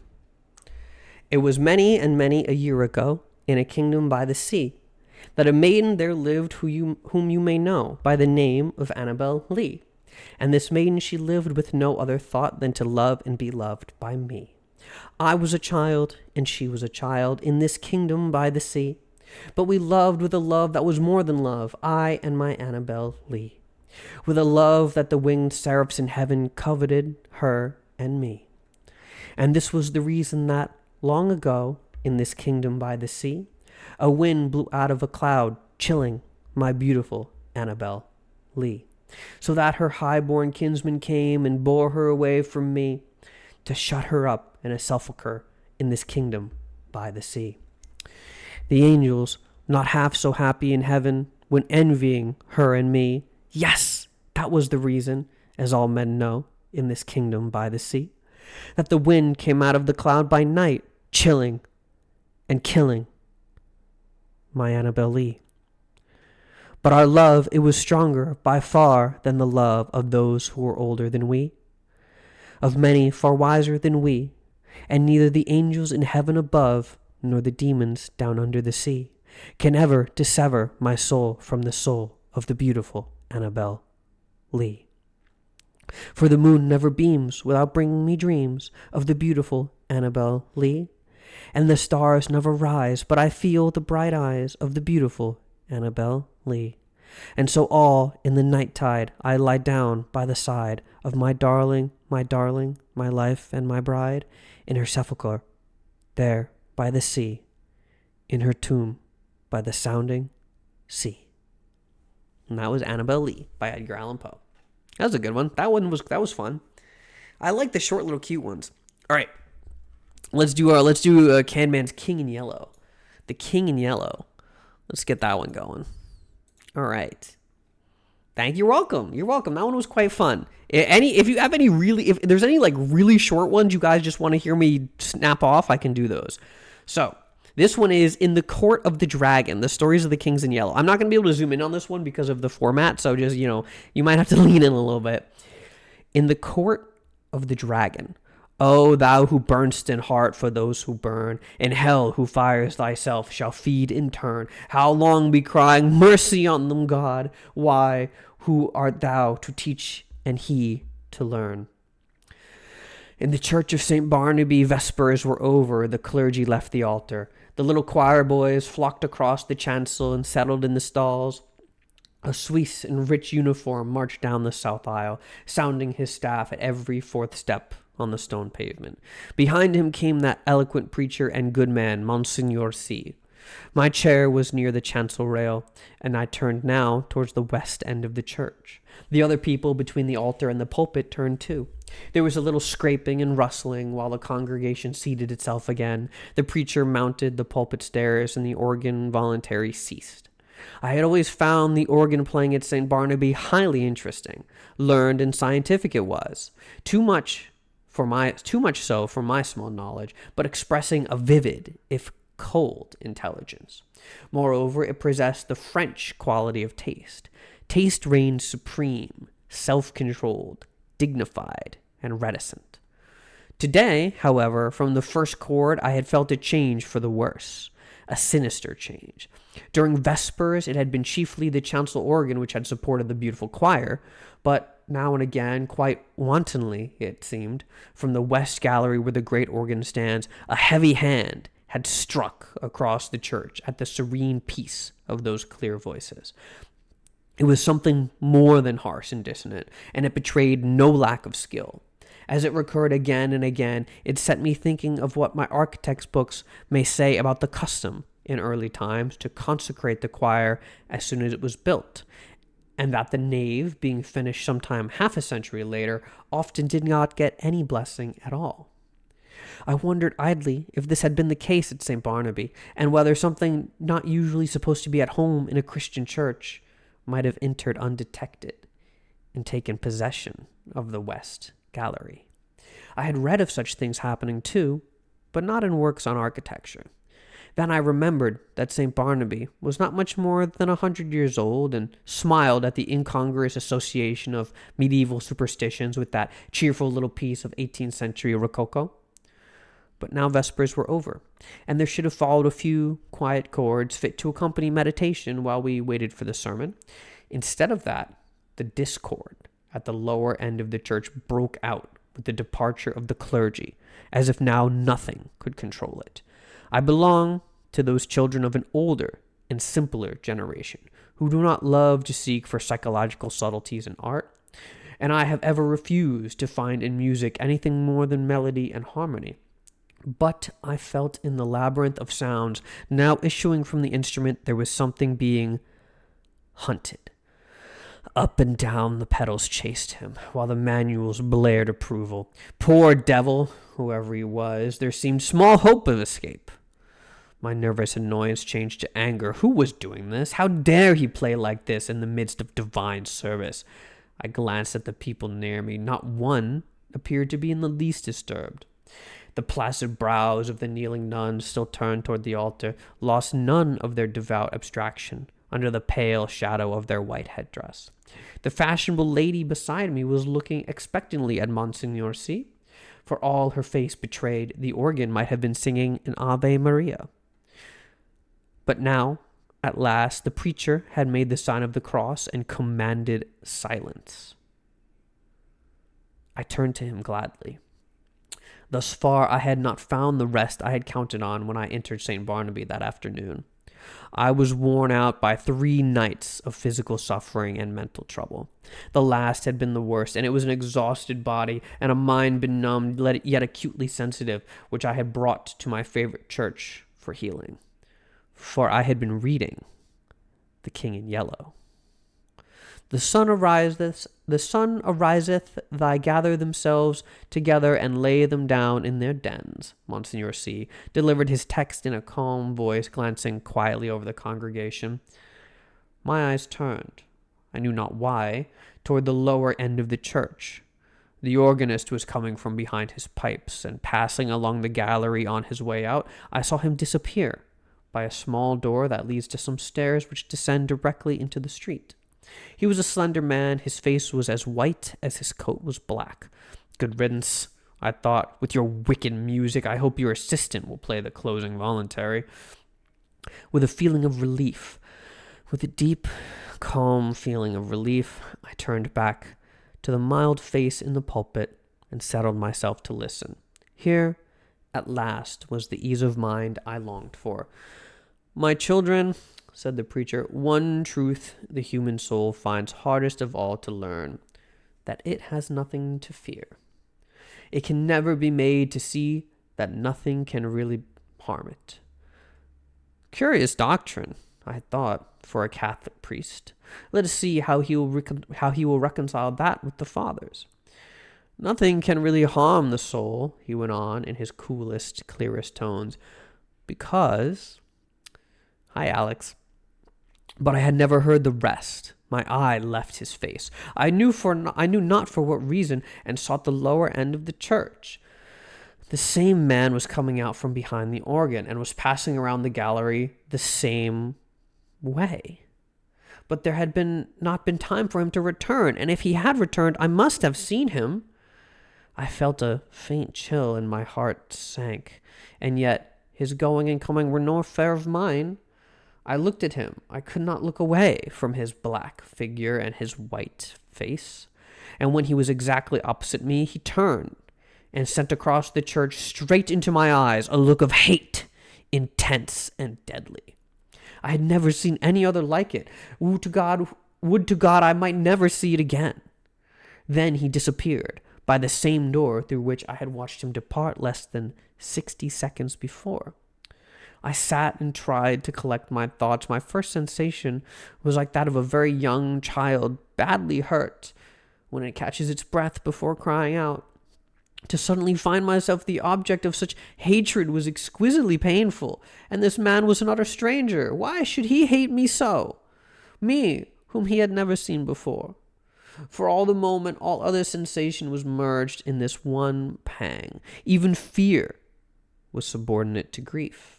It was many and many a year ago, in a kingdom by the sea, that a maiden there lived whom you may know by the name of Annabel Lee. And this maiden, she lived with no other thought than to love and be loved by me. I was a child, and she was a child, in this kingdom by the sea. But we loved with a love that was more than love, I and my Annabel Lee. With a love that the winged seraphs in heaven coveted her and me. And this was the reason that, long ago, in this kingdom by the sea, a wind blew out of a cloud, chilling my beautiful Annabel Lee, so that her high-born kinsman came and bore her away from me, to shut her up in a sepulchre in this kingdom by the sea. The angels, not half so happy in heaven, when envying her and me, yes, that was the reason, as all men know, in this kingdom by the sea, that the wind came out of the cloud by night, chilling and killing my Annabel Lee. But our love, it was stronger by far than the love of those who were older than we, of many far wiser than we, and neither the angels in heaven above nor the demons down under the sea can ever dissever my soul from the soul of the beautiful Annabel Lee. For the moon never beams without bringing me dreams of the beautiful Annabel Lee, and the stars never rise but I feel the bright eyes of the beautiful Annabel Lee. And so all in the night tide I lie down by the side of my darling, my life and my bride, in her sepulchre, there by the sea, in her tomb by the sounding sea. And that was Annabel Lee by Edgar Allan Poe. That was a good one. That was fun. I like the short little cute ones. All right. Let's do Canman's King in Yellow. The King in Yellow. Let's get that one going. All right. Thank you. You're welcome. You're welcome. That one was quite fun. If there's any like really short ones you guys just want to hear me snap off, I can do those. So this one is In the Court of the Dragon, the stories of the kings in yellow. I'm not going to be able to zoom in on this one because of the format. So just, you might have to lean in a little bit. In the Court of the Dragon. O thou who burn'st in heart for those who burn, in hell who fires thyself shall feed in turn. How long be crying, mercy on them, God? Why, who art thou to teach and he to learn? In the church of St. Barnaby, vespers were over, the clergy left the altar. The little choir boys flocked across the chancel and settled in the stalls. A Swiss in rich uniform marched down the south aisle, sounding his staff at every fourth step on the stone pavement. Behind him came that eloquent preacher and good man, Monsignor C. My chair was near the chancel rail, and I turned now towards the west end of the church. The other people between the altar and the pulpit turned too. There was a little scraping and rustling while the congregation seated itself again. The preacher mounted the pulpit stairs, and the organ voluntary ceased. I had always found the organ playing at St. Barnaby highly interesting. Learned and scientific it was. Too much so for my small knowledge, but expressing a vivid, if cold, intelligence. Moreover, it possessed the French quality of taste. Taste reigned supreme, self-controlled, dignified, and reticent. Today, however, from the first chord, I had felt a change for the worse, a sinister change. During Vespers, it had been chiefly the chancel organ which had supported the beautiful choir, but now and again, quite wantonly, it seemed, from the west gallery where the great organ stands, a heavy hand had struck across the church at the serene peace of those clear voices. It was something more than harsh and dissonant, and it betrayed no lack of skill. As it recurred again and again, it set me thinking of what my architect's books may say about the custom in early times to consecrate the choir as soon as it was built, and that the nave, being finished sometime half a century later, often did not get any blessing at all. I wondered idly if this had been the case at St. Barnaby, and whether something not usually supposed to be at home in a Christian church might have entered undetected and taken possession of the west gallery. I had read of such things happening too, but not in works on architecture. Then I remembered that St. Barnaby was not much more than 100 years old, and smiled at the incongruous association of medieval superstitions with that cheerful little piece of 18th century Rococo. But now Vespers were over, and there should have followed a few quiet chords fit to accompany meditation while we waited for the sermon. Instead of that, the discord at the lower end of the church broke out with the departure of the clergy, as if now nothing could control it. I belong to those children of an older and simpler generation who do not love to seek for psychological subtleties in art, and I have ever refused to find in music anything more than melody and harmony. But I felt in the labyrinth of sounds now issuing from the instrument there was something being hunted. Up and down the pedals chased him, while the manuals blared approval. Poor devil, whoever he was, there seemed small hope of escape. My nervous annoyance changed to anger. Who was doing this? How dare he play like this in the midst of divine service? I glanced at the people near me. Not one appeared to be in the least disturbed. The placid brows of the kneeling nuns, still turned toward the altar, lost none of their devout abstraction under the pale shadow of their white headdress. The fashionable lady beside me was looking expectantly at Monsignor C. For all her face betrayed, the organ might have been singing an Ave Maria. But now, at last, the preacher had made the sign of the cross and commanded silence. I turned to him gladly. Thus far, I had not found the rest I had counted on when I entered St. Barnaby that afternoon. I was worn out by 3 nights of physical suffering and mental trouble. The last had been the worst, and it was an exhausted body and a mind benumbed yet acutely sensitive, which I had brought to my favorite church for healing. For I had been reading The King in Yellow. The sun ariseth, they gather themselves together and lay them down in their dens. Monsignor C. delivered his text in a calm voice, glancing quietly over the congregation. My eyes turned, I knew not why, toward the lower end of the church. The organist was coming from behind his pipes, and passing along the gallery on his way out, I saw him disappear by a small door that leads to some stairs which descend directly into the street. He was a slender man. His face was as white as his coat was black. Good riddance, I thought. With your wicked music, I hope your assistant will play the closing voluntary. With a feeling of relief, with a deep, calm feeling of relief, I turned back to the mild face in the pulpit and settled myself to listen. Here, at last, was the ease of mind I longed for. My children, said the preacher, one truth the human soul finds hardest of all to learn, that it has nothing to fear. It can never be made to see that nothing can really harm it. Curious doctrine, I thought, for a Catholic priest. Let us see how he will reconcile that with the fathers. Nothing can really harm the soul, he went on in his coolest, clearest tones, because... Hi, Alex. But I had never heard the rest. My eye left his face. I knew not for what reason, and sought the lower end of the church. The same man was coming out from behind the organ, and was passing around the gallery the same way. But there had not been time for him to return, and if he had returned, I must have seen him. I felt a faint chill, and my heart sank. And yet his going and coming were no affair of mine. I looked at him. I could not look away from his black figure and his white face. And when he was exactly opposite me, he turned and sent across the church straight into my eyes a look of hate, intense and deadly. I had never seen any other like it. Would to God I might never see it again. Then he disappeared by the same door through which I had watched him depart less than 60 seconds before. I sat and tried to collect my thoughts. My first sensation was like that of a very young child, badly hurt, when it catches its breath before crying out. To suddenly find myself the object of such hatred was exquisitely painful, and this man was an utter stranger. Why should he hate me so? Me, whom he had never seen before. For all the moment, all other sensation was merged in this one pang. Even fear was subordinate to grief.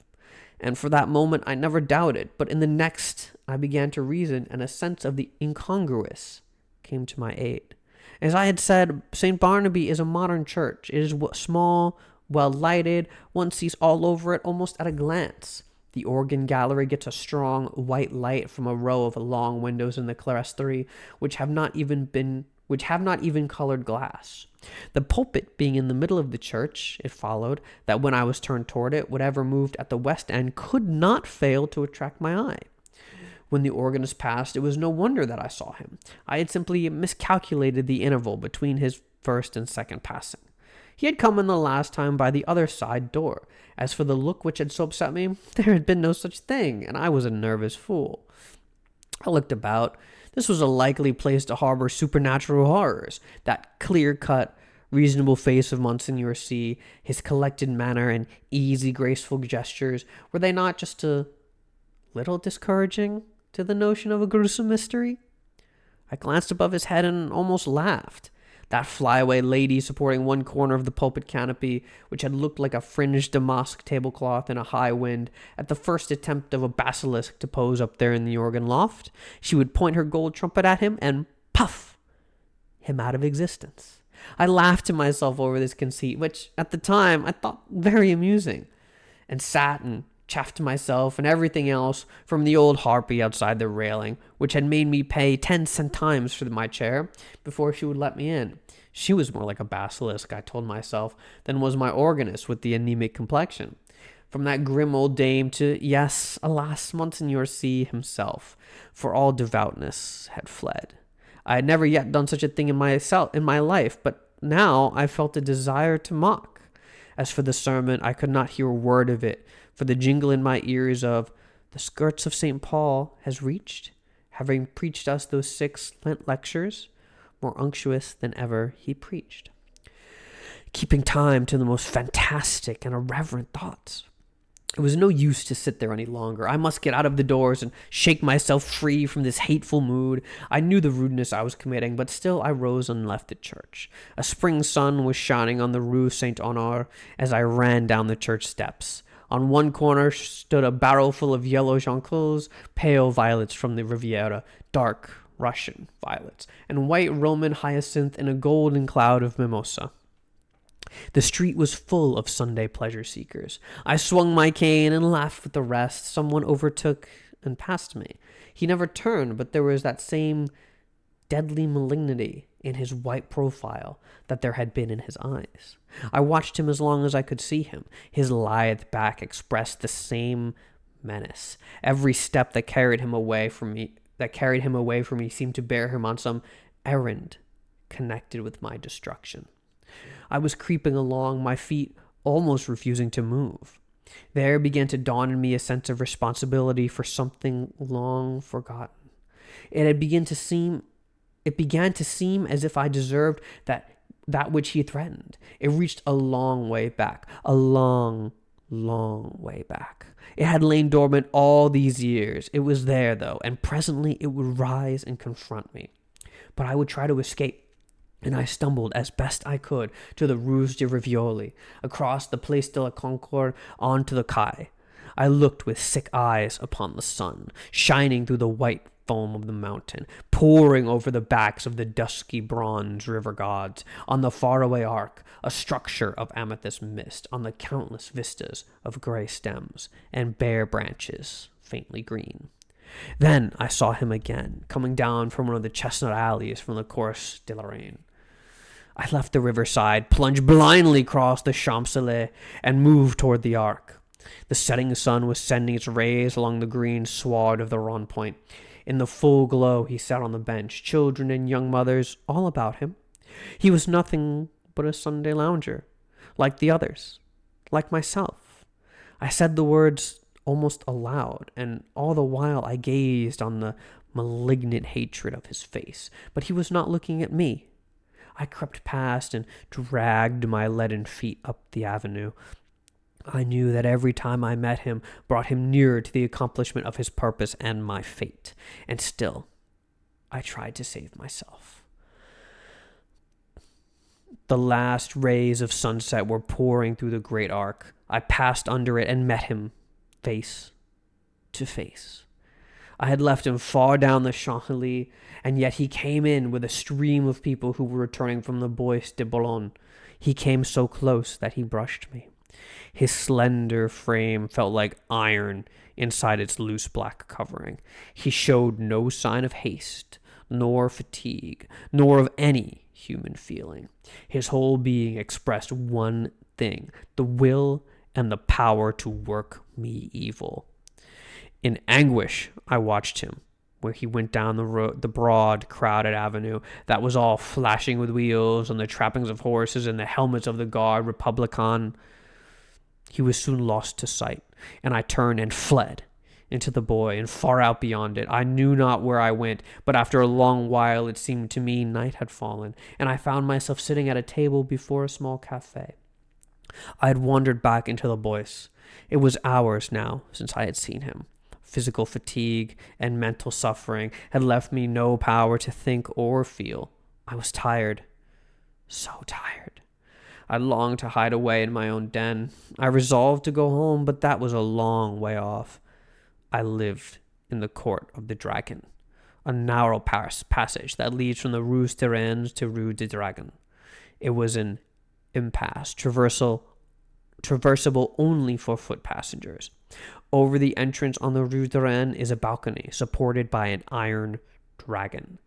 And for that moment, I never doubted, but in the next, I began to reason, and a sense of the incongruous came to my aid. As I had said, St. Barnaby is a modern church. It is small, well-lighted. One sees all over it almost at a glance. The organ gallery gets a strong white light from a row of long windows in the clerestory, which have not even colored glass. The pulpit being in the middle of the church, it followed that when I was turned toward it, whatever moved at the west end could not fail to attract my eye. When the organist passed, it was no wonder that I saw him. I had simply miscalculated the interval between his first and second passing. He had come in the last time by the other side door. As for the look which had so upset me, there had been no such thing, and I was a nervous fool. I looked about. This was a likely place to harbor supernatural horrors. That clear-cut, reasonable face of Monsignor C., his collected manner and easy, graceful gestures, were they not just a little discouraging to the notion of a gruesome mystery? I glanced above his head and almost laughed. That flyaway lady supporting one corner of the pulpit canopy, which had looked like a fringed damask tablecloth in a high wind, at the first attempt of a basilisk to pose up there in the organ loft, she would point her gold trumpet at him and puff him out of existence. I laughed to myself over this conceit, which at the time I thought very amusing, and sat and chaffed myself and everything else from the old harpy outside the railing, which had made me pay 10 centimes for my chair before she would let me in. She was more like a basilisk, I told myself, than was my organist with the anemic complexion. From that grim old dame to, yes, alas, Monsignor C. himself, for all devoutness had fled. I had never yet done such a thing in my life, but now I felt a desire to mock. As for the sermon, I could not hear a word of it, for the jingle in my ears of "The skirts of St. Paul has reached, having preached us those 6 Lent lectures, more unctuous than ever he preached," keeping time to the most fantastic and irreverent thoughts. It was no use to sit there any longer. I must get out of the doors and shake myself free from this hateful mood. I knew the rudeness I was committing, but still I rose and left the church. A spring sun was shining on the Rue Saint-Honore as I ran down the church steps. On one corner stood a barrel full of yellow jonquils, pale violets from the Riviera, dark Russian violets, and white Roman hyacinth in a golden cloud of mimosa. The street was full of Sunday pleasure seekers. I swung my cane and laughed with the rest. Someone overtook and passed me. He never turned, but there was that same deadly malignity in his white profile that there had been in his eyes. I watched him as long as I could see him. His lithe back expressed the same menace. Every step that carried him away from me seemed to bear him on some errand connected with my destruction. I was creeping along, my feet almost refusing to move. There began to dawn in me a sense of responsibility for something long forgotten. It began to seem as if I deserved that which he threatened. It reached a long way back, a long, long way back. It had lain dormant all these years. It was there, though, and presently it would rise and confront me. But I would try to escape, and I stumbled as best I could to the Rue de Rivoli, across the Place de la Concorde onto the quai. I looked with sick eyes upon the sun, shining through the white foam of the mountain, pouring over the backs of the dusky bronze river gods, on the faraway arc, a structure of amethyst mist, on the countless vistas of gray stems and bare branches, faintly green. Then I saw him again, coming down from one of the chestnut alleys from the Cours de la Reine. I left the riverside, plunged blindly across the Champs-Élysées, and moved toward the Arc. The setting sun was sending its rays along the green sward of the Rond-Point. In the full glow, he sat on the bench, children and young mothers all about him. He was nothing but a Sunday lounger, like the others, like myself. I said the words almost aloud, and all the while I gazed on the malignant hatred of his face, but he was not looking at me. I crept past and dragged my leaden feet up the avenue. I knew that every time I met him brought him nearer to the accomplishment of his purpose and my fate. And still, I tried to save myself. The last rays of sunset were pouring through the great arc. I passed under it and met him face to face. I had left him far down the Champs-Élysées, and yet he came in with a stream of people who were returning from the Bois de Boulogne. He came so close that he brushed me. His slender frame felt like iron inside its loose black covering. He showed no sign of haste, nor fatigue, nor of any human feeling. His whole being expressed one thing: the will and the power to work me evil. In anguish, I watched him, where he went down the broad, crowded avenue that was all flashing with wheels and the trappings of horses and the helmets of the Guard Republican. He was soon lost to sight, and I turned and fled into the Bois, and far out beyond it. I knew not where I went, but after a long while it seemed to me night had fallen, and I found myself sitting at a table before a small cafe. I had wandered back into the Bois. It was hours now since I had seen him. Physical fatigue and mental suffering had left me no power to think or feel. I was tired, so tired. I longed to hide away in my own den. I resolved to go home, but that was a long way off. I lived in the Court of the Dragon, a narrow passage that leads from the Rue Thérèse to Rue de Dragon. It was an impasse, traversable only for foot passengers. Over the entrance on the Rue de Rennes is a balcony supported by an iron dragon.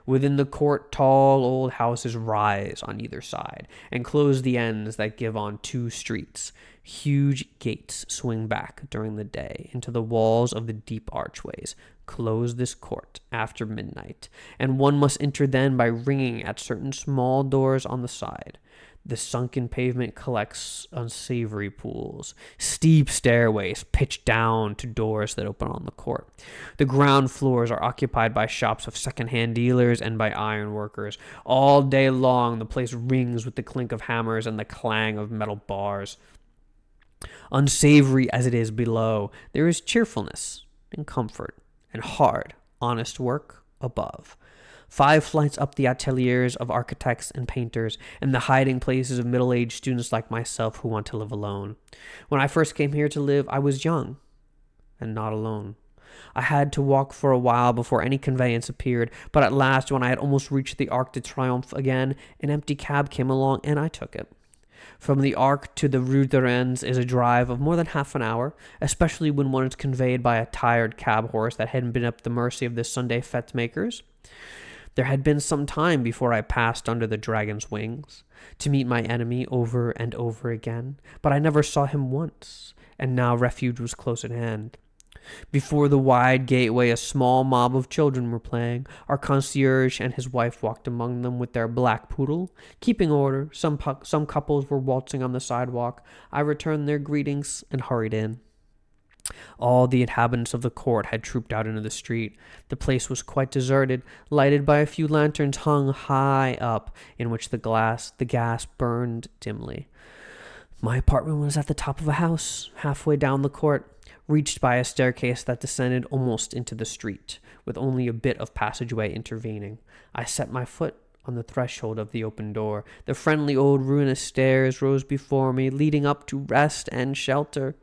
Within the court, tall old houses rise on either side and close the ends that give on two streets. Huge gates swing back during the day into the walls of the deep archways, close this court after midnight, and one must enter then by ringing at certain small doors on the side. The sunken pavement collects unsavory pools. Steep stairways pitch down to doors that open on the court. The ground floors are occupied by shops of second-hand dealers and by iron workers. All day long, the place rings with the clink of hammers and the clang of metal bars. Unsavory as it is below, there is cheerfulness and comfort and hard, honest work above. 5 flights up, the ateliers of architects and painters, and the hiding places of middle-aged students like myself who want to live alone. When I first came here to live, I was young and not alone. I had to walk for a while before any conveyance appeared, but at last, when I had almost reached the Arc de Triomphe again, an empty cab came along, and I took it. From the Arc to the Rue de Rennes is a drive of more than half an hour, especially when one is conveyed by a tired cab horse that hadn't been at the mercy of the Sunday fete makers. There had been some time before I passed under the dragon's wings, to meet my enemy over and over again, but I never saw him once, and now refuge was close at hand. Before the wide gateway, a small mob of children were playing. Our concierge and his wife walked among them with their black poodle, keeping order. Some couples were waltzing on the sidewalk. I returned their greetings and hurried in. All the inhabitants of the court had trooped out into the street. The place was quite deserted, lighted by a few lanterns hung high up, in which the gas burned dimly. My apartment was at the top of a house, halfway down the court, reached by a staircase that descended almost into the street, with only a bit of passageway intervening. I set my foot on the threshold of the open door. The friendly old ruinous stairs rose before me, leading up to rest and shelter.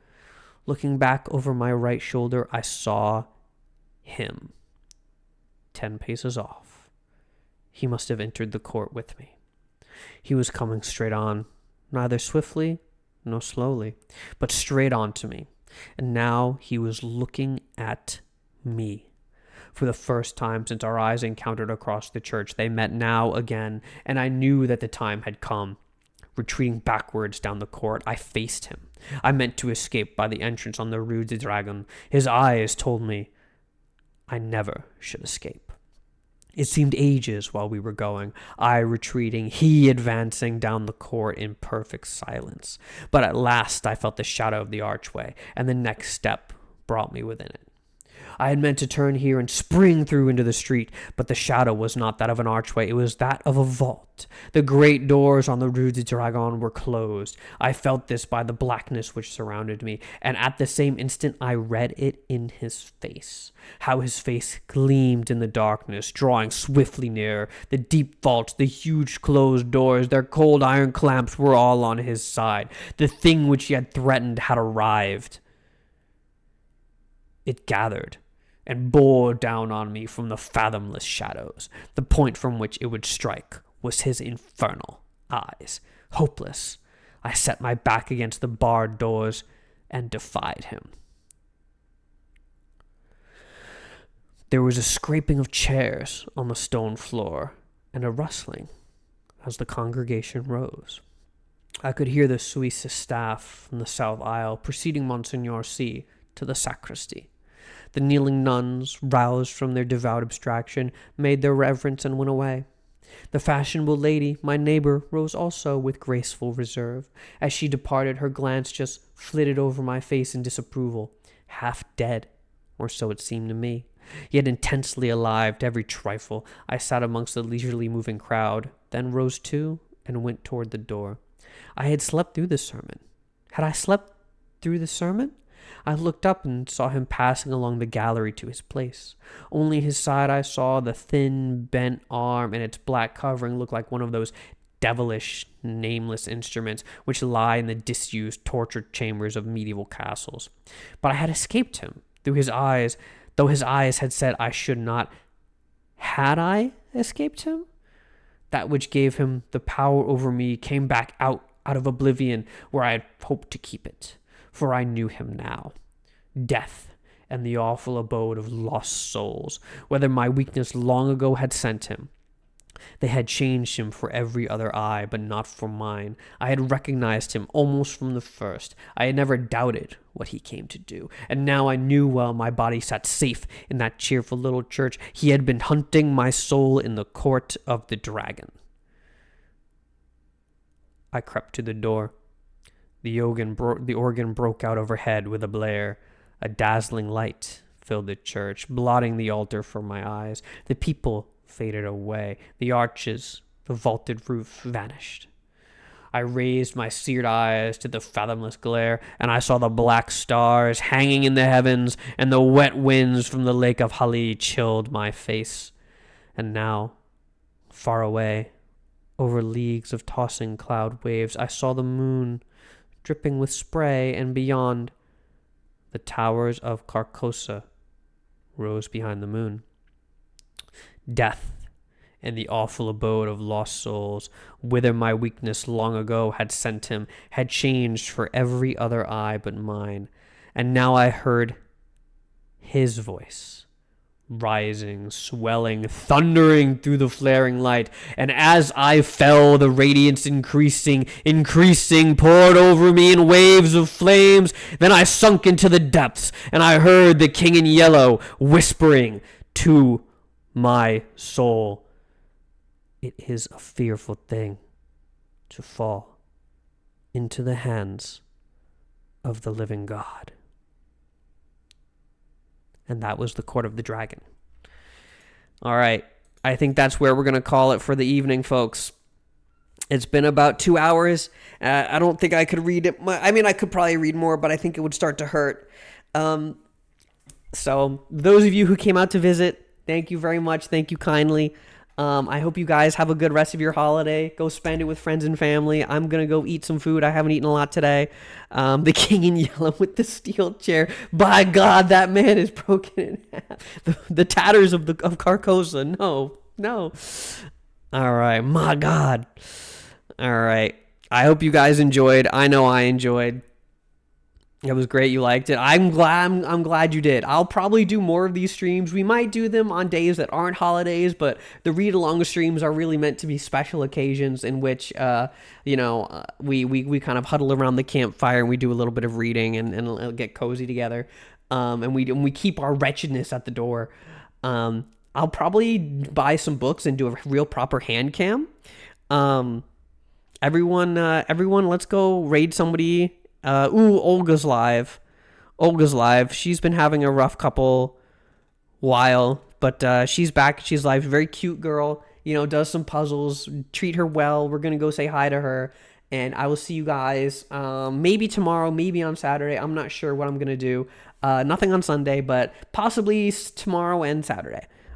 Looking back over my right shoulder, I saw him, 10 paces off. He must have entered the court with me. He was coming straight on, neither swiftly nor slowly, but straight on to me. And now he was looking at me. For the first time since our eyes encountered across the church, they met now again, and I knew that the time had come. Retreating backwards down the court, I faced him. I meant to escape by the entrance on the Rue du Dragon. His eyes told me I never should escape. It seemed ages while we were going, I retreating, he advancing down the court in perfect silence. But at last I felt the shadow of the archway, and the next step brought me within it. I had meant to turn here and spring through into the street, but the shadow was not that of an archway, it was that of a vault. The great doors on the Rue du Dragon were closed. I felt this by the blackness which surrounded me, and at the same instant I read it in his face. How his face gleamed in the darkness, drawing swiftly nearer. The deep vaults, the huge closed doors, their cold iron clamps were all on his side. The thing which he had threatened had arrived. It gathered and bore down on me from the fathomless shadows. The point from which it would strike was his infernal eyes. Hopeless, I set my back against the barred doors and defied him. There was a scraping of chairs on the stone floor and a rustling as the congregation rose. I could hear the Swiss staff from the south aisle preceding Monsignor C. to the sacristy. The kneeling nuns, roused from their devout abstraction, made their reverence and went away. The fashionable lady, my neighbor, rose also with graceful reserve. As she departed, her glance just flitted over my face in disapproval, half dead, or so it seemed to me, yet intensely alive to every trifle. I sat amongst the leisurely moving crowd, then rose too and went toward the door. I had slept through the sermon. Had I slept through the sermon? I looked up and saw him passing along the gallery to his place. Only his side I saw, the thin, bent arm and its black covering looked like one of those devilish, nameless instruments which lie in the disused, tortured chambers of medieval castles. But I had escaped him through his eyes, though his eyes had said I should not. Had I escaped him? That which gave him the power over me came back out of oblivion where I had hoped to keep it. For I knew him now. Death and the awful abode of lost souls, whether my weakness long ago had sent him. They had changed him for every other eye, but not for mine. I had recognized him almost from the first. I had never doubted what he came to do. And now I knew while my body sat safe in that cheerful little church, he had been hunting my soul in the court of the dragon. I crept to the door. The organ broke out overhead with a blare. A dazzling light filled the church, blotting the altar from my eyes. The people faded away. The arches, the vaulted roof vanished. I raised my seared eyes to the fathomless glare, and I saw the black stars hanging in the heavens, and the wet winds from the lake of Hali chilled my face. And now, far away, over leagues of tossing cloud waves, I saw the moon dripping with spray, and beyond, the towers of Carcosa rose behind the moon. Death and the awful abode of lost souls, whither my weakness long ago had sent him, had changed for every other eye but mine, and now I heard his voice, rising, swelling, thundering through the flaring light. And as I fell, the radiance increasing, poured over me in waves of flames. Then I sunk into the depths, and I heard the King in Yellow whispering to my soul, "It is a fearful thing to fall into the hands of the living God." And that was the Court of the Dragon. All right. I think that's where we're going to call it for the evening, folks. It's been about 2 hours. I don't think I could read it. I mean, I could probably read more, but I think it would start to hurt. So those of you who came out to visit, thank you very much. Thank you kindly. I hope you guys have a good rest of your holiday. Go spend it with friends and family. I'm going to go eat some food. I haven't eaten a lot today. The King in Yellow with the steel chair. By God, that man is broken in half. The tatters of Carcosa. No. All right. My God. All right. I hope you guys enjoyed. I know I enjoyed. It was great. You liked it. I'm glad you did. I'll probably do more of these streams. We might do them on days that aren't holidays, but the read along streams are really meant to be special occasions in which, we kind of huddle around the campfire and we do a little bit of reading and get cozy together. And we keep our wretchedness at the door. I'll probably buy some books and do a real proper hand cam. Everyone, let's go raid somebody. Olga's live. She's been having a rough while, but she's back. She's live. Very cute girl. Does some puzzles. Treat her well. We're gonna go say hi to her, and I will see you guys. Maybe tomorrow, maybe on Saturday. I'm not sure what I'm gonna do. Nothing on Sunday, but possibly tomorrow and Saturday.